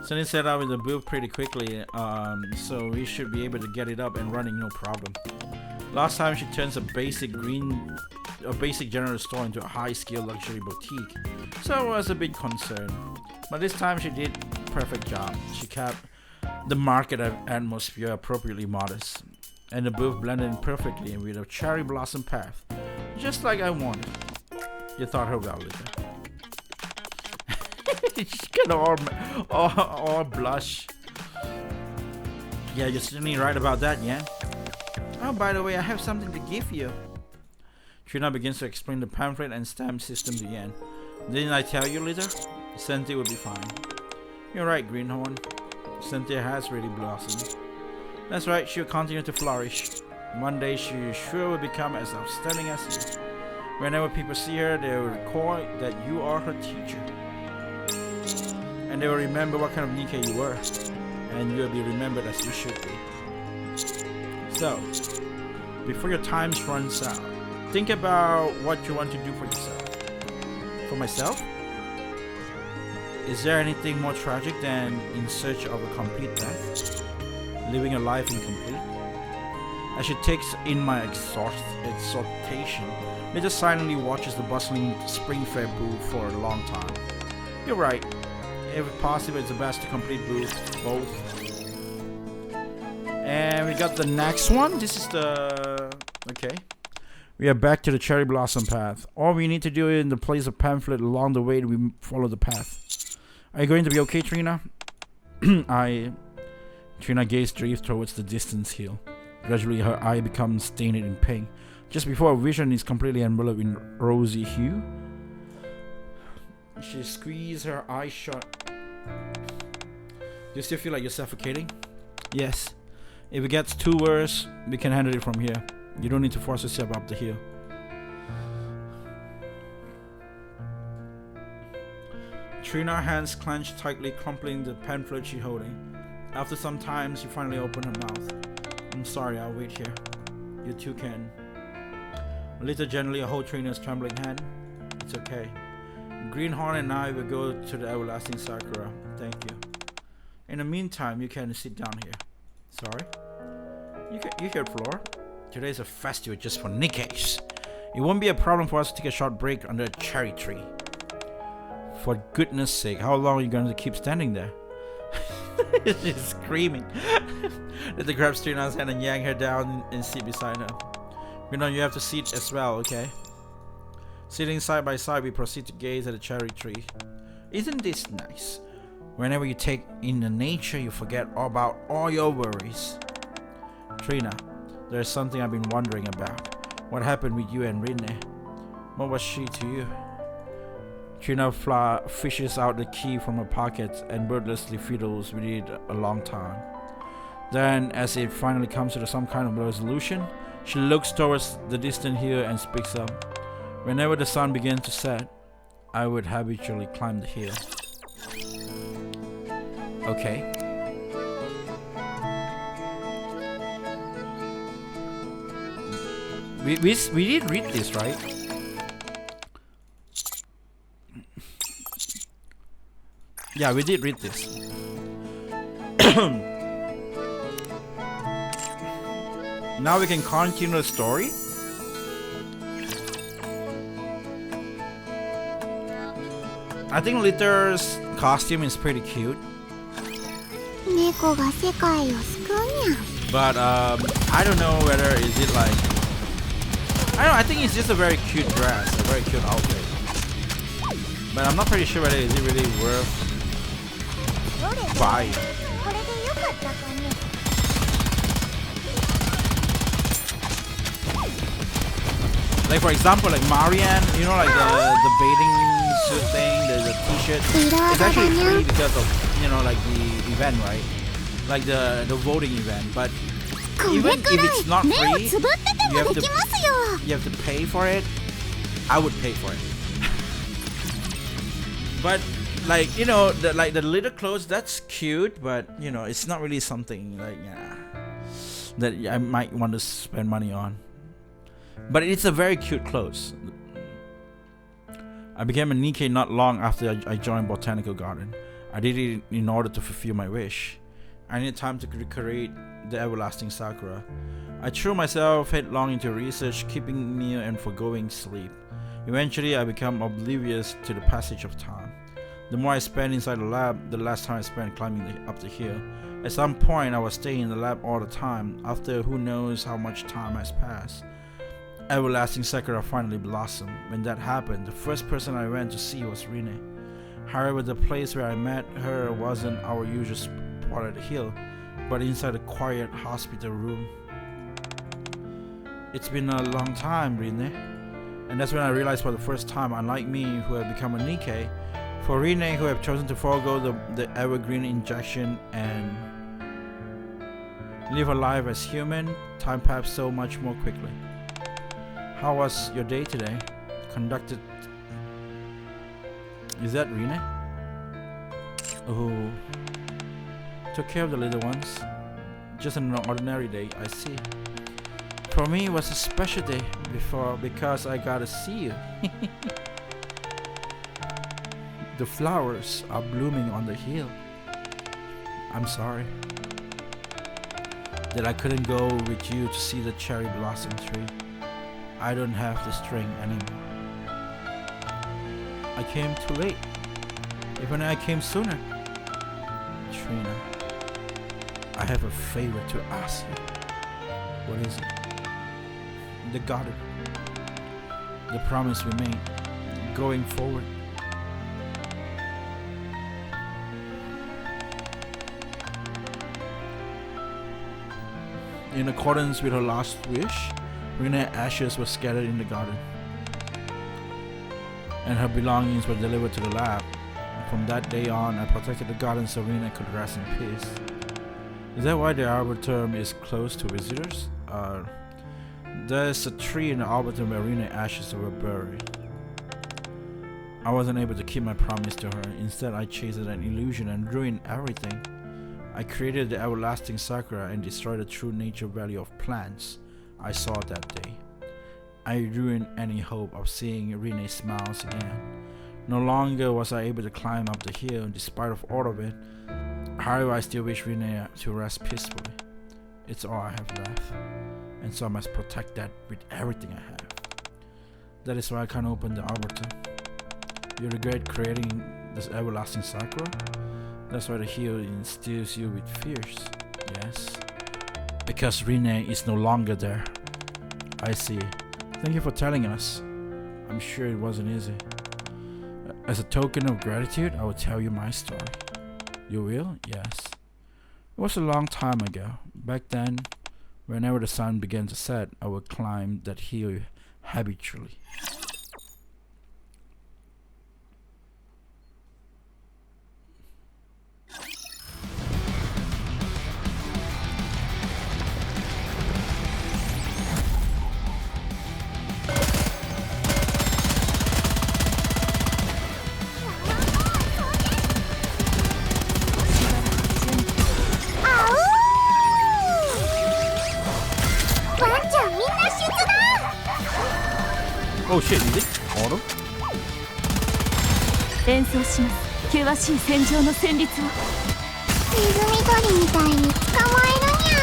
Sunny set up with the booth pretty quickly, so we should be able to get it up and running no problem. Last time she turns a basic general store into a high-scale luxury boutique, so I was a bit concerned. But this time she did a perfect job. She kept the market atmosphere appropriately modest, and the booth blended in perfectly with a cherry blossom path, just like I wanted. You thought her well, Lita. She's gonna all blush. Yeah, you're certainly right about that, yeah? Oh, by the way, I have something to give you. Trina begins to explain the pamphlet and stamp system to Yan. Didn't I tell you, Lita? Cynthia will be fine. You're right, Greenhorn. Cynthia has really blossomed. That's right, she'll continue to flourish. One day she sure will become as outstanding as you. Whenever people see her, they will recall that you are her teacher. And they will remember what kind of Nikke you were. And you will be remembered as you should be. So, before your time runs out, think about what you want to do for yourself. For myself? Is there anything more tragic than in search of a complete death? Living a life incomplete? As she takes in my exhortation, Lita silently watches the bustling spring fair booth for a long time. You're right. If possible, it's the best to complete both. And we got the next one. This is the... Okay. We are back to the cherry blossom path. All we need to do is in the place of pamphlet along the way we follow the path. Are you going to be okay, Trina? Trina gazed drift towards the distant hill. Gradually her eye becomes stained in pink. Just before her vision is completely enveloped in rosy hue, She squeezed her eyes shut. Do you still feel like you're suffocating? Yes. If it gets too worse, we can handle it from here. You don't need to force yourself up the hill. Trina, hands clenched tightly, crumpling the pamphlet she's holding. After some time, she finally opened her mouth. I'm sorry, I'll wait here. You two can. A little gently, hold Trina's trembling hand. It's okay. Greenhorn and I will go to the everlasting Sakura. Thank you. In the meantime, you can sit down here. Sorry? You here, Floor? Today's a festival just for Nikkes. It won't be a problem for us to take a short break under a cherry tree. For goodness sake, how long are you going to keep standing there? She's screaming. Let the grab Trina's hand and yank her down and sit beside her. You know you have to sit as well, okay? Sitting side by side, we proceed to gaze at the cherry tree. Isn't this nice? Whenever you take in the nature, you forget about all your worries. Trina, there's something I've been wondering about. What happened with you and Rinne? What was she to you? Trina fishes out the key from her pocket and wordlessly fiddles with it a long time. Then, as it finally comes to some kind of resolution, she looks towards the distant hill and speaks up. Whenever the sun begins to set, I would habitually climb the hill. Okay. We did read this, right? Yeah, we did read this. Now we can continue the story. I think Litter's costume is pretty cute. But I don't know whether is it like I think it's just a very cute dress, a very cute outfit. But I'm not pretty sure whether is it really worth buying. Like for example, like Marianne, you know, like the bathing suit thing, the t-shirt. It's actually free because of, you know, like the event, right? Like the voting event. But even if it's not free, you have to pay for it. I would pay for it. But like, you know, the little clothes, that's cute, but you know, it's not really something like that I might want to spend money on. But it's a very cute clothes. I became a Nikke not long after I joined Botanical Garden. I did it in order to fulfill my wish. I needed time to recreate the everlasting Sakura. I threw myself headlong into research, keeping meal and foregoing sleep. Eventually, I became oblivious to the passage of time. The more I spent inside the lab, the less time I spent climbing up the hill. At some point, I was staying in the lab all the time, after who knows how much time has passed. Everlasting Sakura finally blossomed. When that happened, the first person I went to see was Rinne. However, the place where I met her wasn't our usual spot at the hill, but inside a quiet hospital room. It's been a long time, Rinne. And that's when I realized for the first time, unlike me, who have become a Nikke, for Rinne, who have chosen to forego the evergreen injection and live a life as human, time passed so much more quickly. How was your day today? Conducted. Is that Rinne? Oh. Took care of the little ones. Just an ordinary day, I see. For me, it was a special day because I got to see you. The flowers are blooming on the hill. I'm sorry that I couldn't go with you to see the cherry blossom tree. I don't have the strength anymore. I came too late. Even I came sooner. Trina, I have a favor to ask you. What is it? The garden. The promise we made. Going forward. In accordance with her last wish, Rinne's ashes were scattered in the garden. and her belongings were delivered to the lab. From that day on, I protected the garden so Rene could rest in peace. Is that why the Arboretum is closed to visitors? There's a tree in the Arboretum where Rene's ashes were buried. I wasn't able to keep my promise to her. Instead, I chased an illusion and ruined everything. I created the everlasting sakura and destroyed the true nature value of plants I saw that day. I ruined any hope of seeing Rene's smiles again. No longer was I able to climb up the hill despite of all of it. However, I still wish Rene to rest peacefully. It's all I have left, and so I must protect that with everything I have. That is why I can't open the Arboretum. You regret creating this everlasting sakura? That's why the hill instills you with fears. Yes, because Rene is no longer there. I see. Thank you for telling us. I'm sure it wasn't easy. As a token of gratitude, I will tell you my story. You will? Yes. It was a long time ago. Back then, whenever the sun began to set, I would climb that hill habitually. Oh shit, is it auto? 演奏します。険しい戦場の旋律を。ネズミ捕りみたいに捕まえるにゃ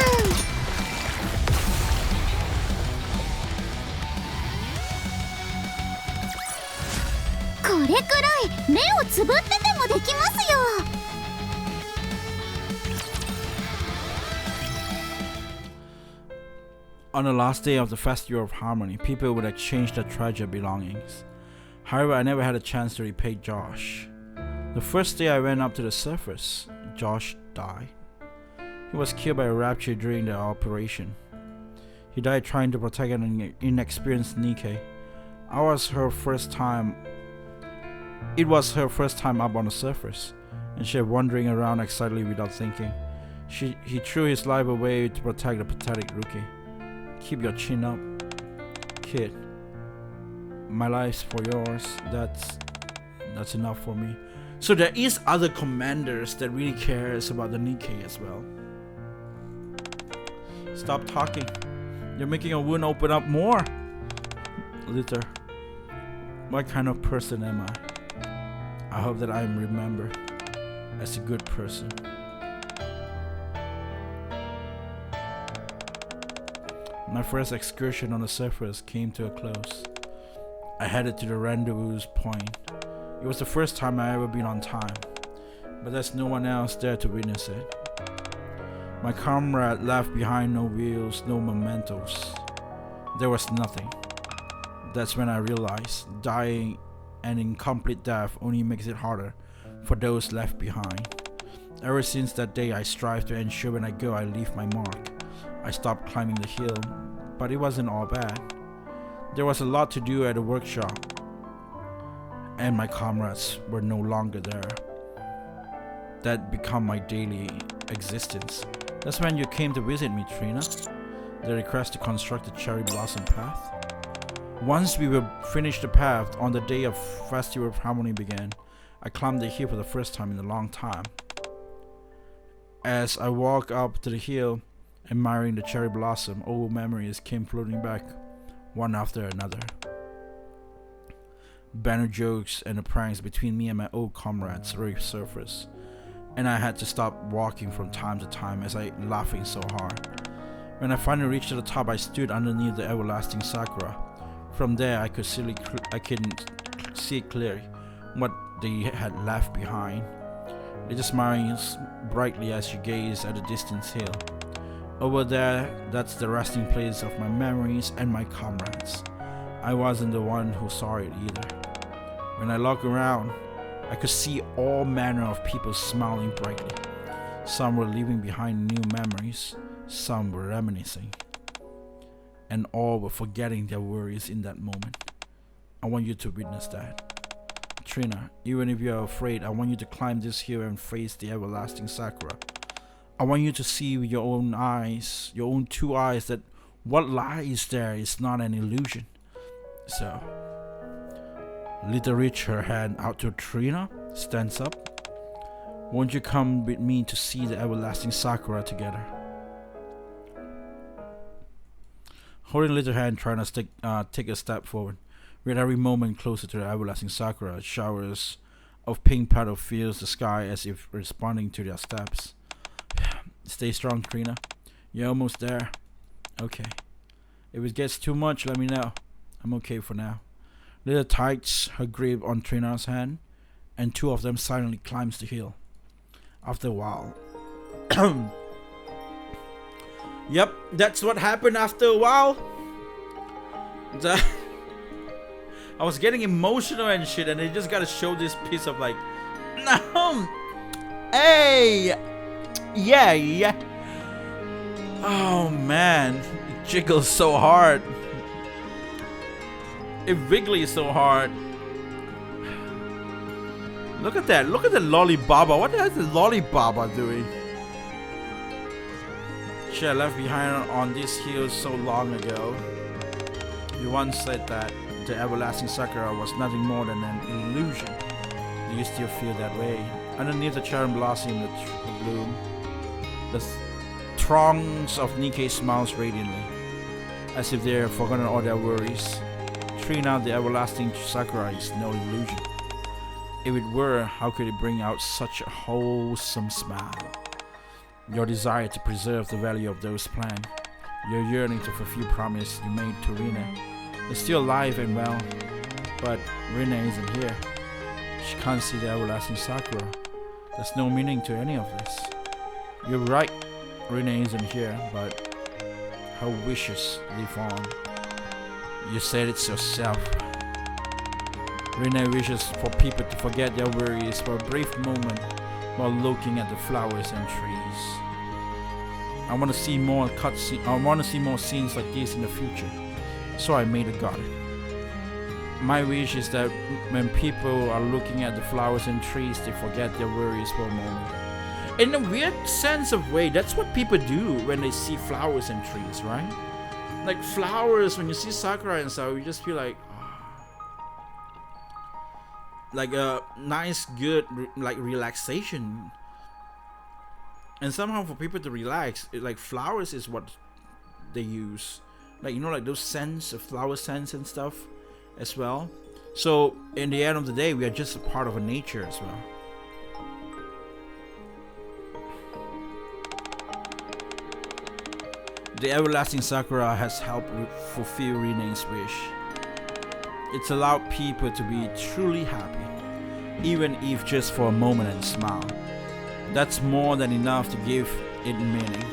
ん。これくらい目をつぶっててもできますよ。On the last day of the Festival of Harmony, people would exchange their treasured belongings. However, I never had a chance to repay Josh. The first day I went up to the surface, Josh died. He was killed by a rapture during the operation. He died trying to protect an inexperienced Nikke. It was her first time up on the surface, and she was wandering around excitedly without thinking. He threw his life away to protect the pathetic rookie. Keep your chin up, kid. My life's for yours. That's enough for me. So there is other commanders that really cares about the Nikke as well. Stop talking. You're making a wound open up more. Litter. What kind of person am I? I hope that I am remembered as a good person. My first excursion on the surface came to a close. I headed to the rendezvous point. It was the first time I ever been on time, but there's no one else there to witness it. My comrade left behind no wheels, no mementos. There was nothing. That's when I realized dying and incomplete death only makes it harder for those left behind. Ever since that day, I strive to ensure when I go, I leave my mark. I stopped climbing the hill, but it wasn't all bad. There was a lot to do at the workshop, and my comrades were no longer there. That became my daily existence. That's when you came to visit me, Trina. The request to construct the cherry blossom path. Once we were finished the path, on the day of Festival of Harmony began, I climbed the hill for the first time in a long time. As I walked up to the hill, admiring the cherry blossom, old memories came floating back, one after another. Banner jokes and the pranks between me and my old comrades resurfaced, and I had to stop walking from time to time as I laughing so hard. When I finally reached the top, I stood underneath the everlasting sakura. From there, I could see clearly what they had left behind. It just smiles brightly as you gaze at the distant hill. Over there, that's the resting place of my memories and my comrades. I wasn't the one who saw it either. When I looked around, I could see all manner of people smiling brightly. Some were leaving behind new memories, some were reminiscing, and all were forgetting their worries in that moment. I want you to witness that. Trina, even if you are afraid, I want you to climb this hill and face the everlasting Sakura. I want you to see with your own eyes, your own two eyes, that what lies there is not an illusion. So, Little reach her hand out to Trina, stands up. Won't you come with me to see the everlasting Sakura together? Holding Little hand, Trina take a step forward. With every moment closer to the everlasting Sakura, showers of pink petal fills the sky as if responding to their steps. Stay strong, Trina. You're almost there. Okay. If it gets too much, let me know. I'm okay for now. Little tightens her grip on Trina's hand, and two of them silently climbs the hill. After a while. Yep, that's what happened after a while. I was getting emotional and shit, and they just gotta show this piece of like, no, hey, yeah. Oh man, it jiggles so hard. It wiggles so hard. Look at that. Look at the lollibaba. What the hell is the lollibaba doing? She had left behind on this hill so long ago. You once said that the everlasting Sakura was nothing more than an illusion. Do you still feel that way? Underneath the cherry blossom, the bloom, the throngs of Nikke smiles radiantly, as if they have forgotten all their worries. Trina, the everlasting Sakura, is no illusion. If it were, how could it bring out such a wholesome smile? Your desire to preserve the value of those plants, your yearning to fulfill promise you made to Rina, is still alive and well, but Rina isn't here. She can't see the everlasting Sakura. There's no meaning to any of this. You're right, Rina isn't here, but her wishes live on. You said it yourself. Rina wishes for people to forget their worries for a brief moment while looking at the flowers and trees. I want to see more scenes like this in the future, so I made a garden. My wish is that when people are looking at the flowers and trees, they forget their worries for a moment. In a weird sense of way, that's what people do when they see flowers and trees, right? Like flowers, when you see sakura and stuff, you just feel like, like a nice, good, like relaxation. And somehow for people to relax, like flowers is what they use. Like, you know, like those scents of flower scents and stuff as well. So in the end of the day, we are just a part of a nature as well. The everlasting Sakura has helped fulfill Rina's wish. It's allowed people to be truly happy, even if just for a moment and smile. That's more than enough to give it meaning.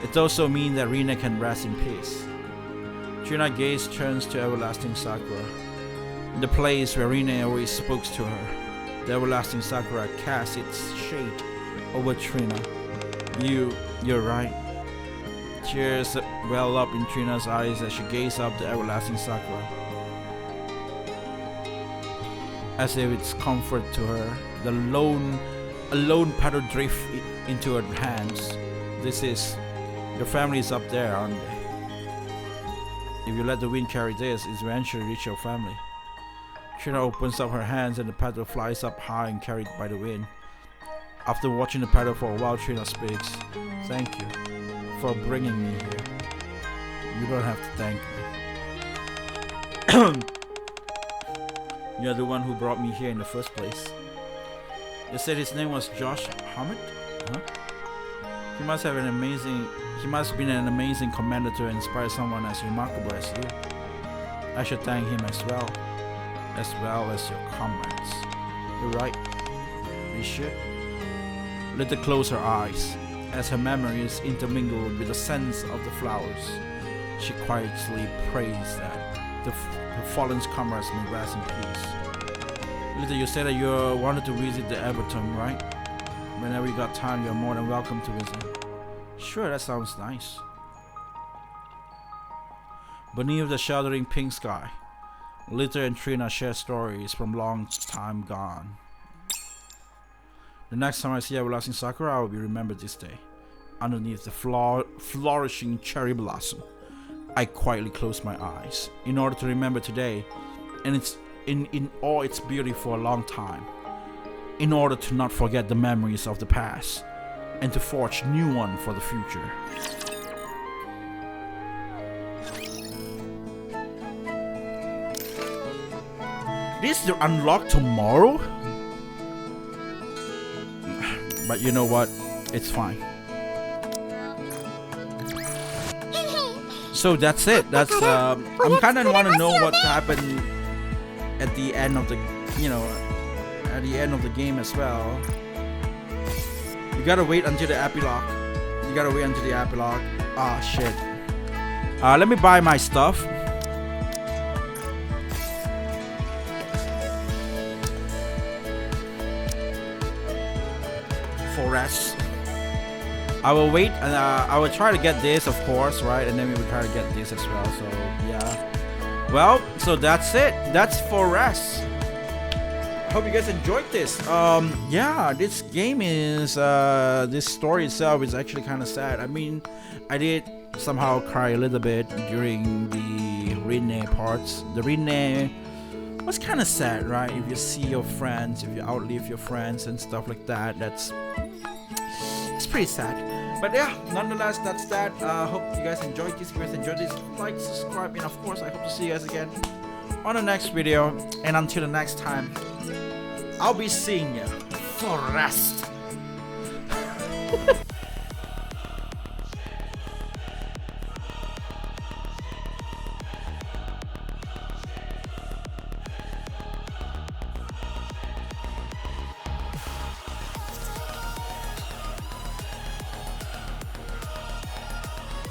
It also means that Rina can rest in peace. Trina's gaze turns to everlasting Sakura. In the place where Rina always spoke to her, the everlasting Sakura casts its shade over Trina. You're right. Tears well up in Trina's eyes as she gazes up the everlasting Sakura. As if it's comfort to her, a lone petal drift into her hands. This is, your family is up there, aren't they? If you let the wind carry this, it's eventually reach your family. Trina opens up her hands and the petal flies up high and carried by the wind. After watching the petal for a while, Trina speaks. Thank you for bringing me here. You don't have to thank me. You're the one who brought me here in the first place. You said his name was Josh Hammett? Huh? He must have been an amazing commander to inspire someone as remarkable as you. I should thank him as well as your comrades. You're right. We should. Little close her eyes, as her memories intermingled with the scents of the flowers. She quietly prays that her fallen comrades may rest in peace. Little, you said that you wanted to visit the Arboretum, right? Whenever you got time, you're more than welcome to visit. Sure, that sounds nice. Beneath the sheltering pink sky, Lita and Trina share stories from long time gone. The next time I see everlasting Sakura, I will be remembered this day. Underneath the flourishing cherry blossom, I quietly close my eyes in order to remember today, and it's in all its beauty for a long time. In order to not forget the memories of the past, and to forge new one for the future. This is unlocked tomorrow? But you know what? It's fine. So that's it. That's I'm kind of want to know what happened at the end of the, at the end of the game as well. You gotta wait until the epilogue. Ah, shit. Let me buy my stuff. Forest. I will wait and I will try to get this, of course, right? And then we will try to get this as well. So yeah. Well, so that's it. That's Forest. Hope you guys enjoyed this. Yeah, this game is this story itself is actually kind of sad. I mean, I did somehow cry a little bit during the Rinne parts. The Rinne was kind of sad, right? If you see your friends, if you outlive your friends and stuff like that, it's pretty sad. But yeah, nonetheless, that's that. Hope you guys enjoyed this. If you guys enjoyed this, like, subscribe, and of course, I hope to see you guys again on the next video. And until the next time, I'll be seeing you for rest.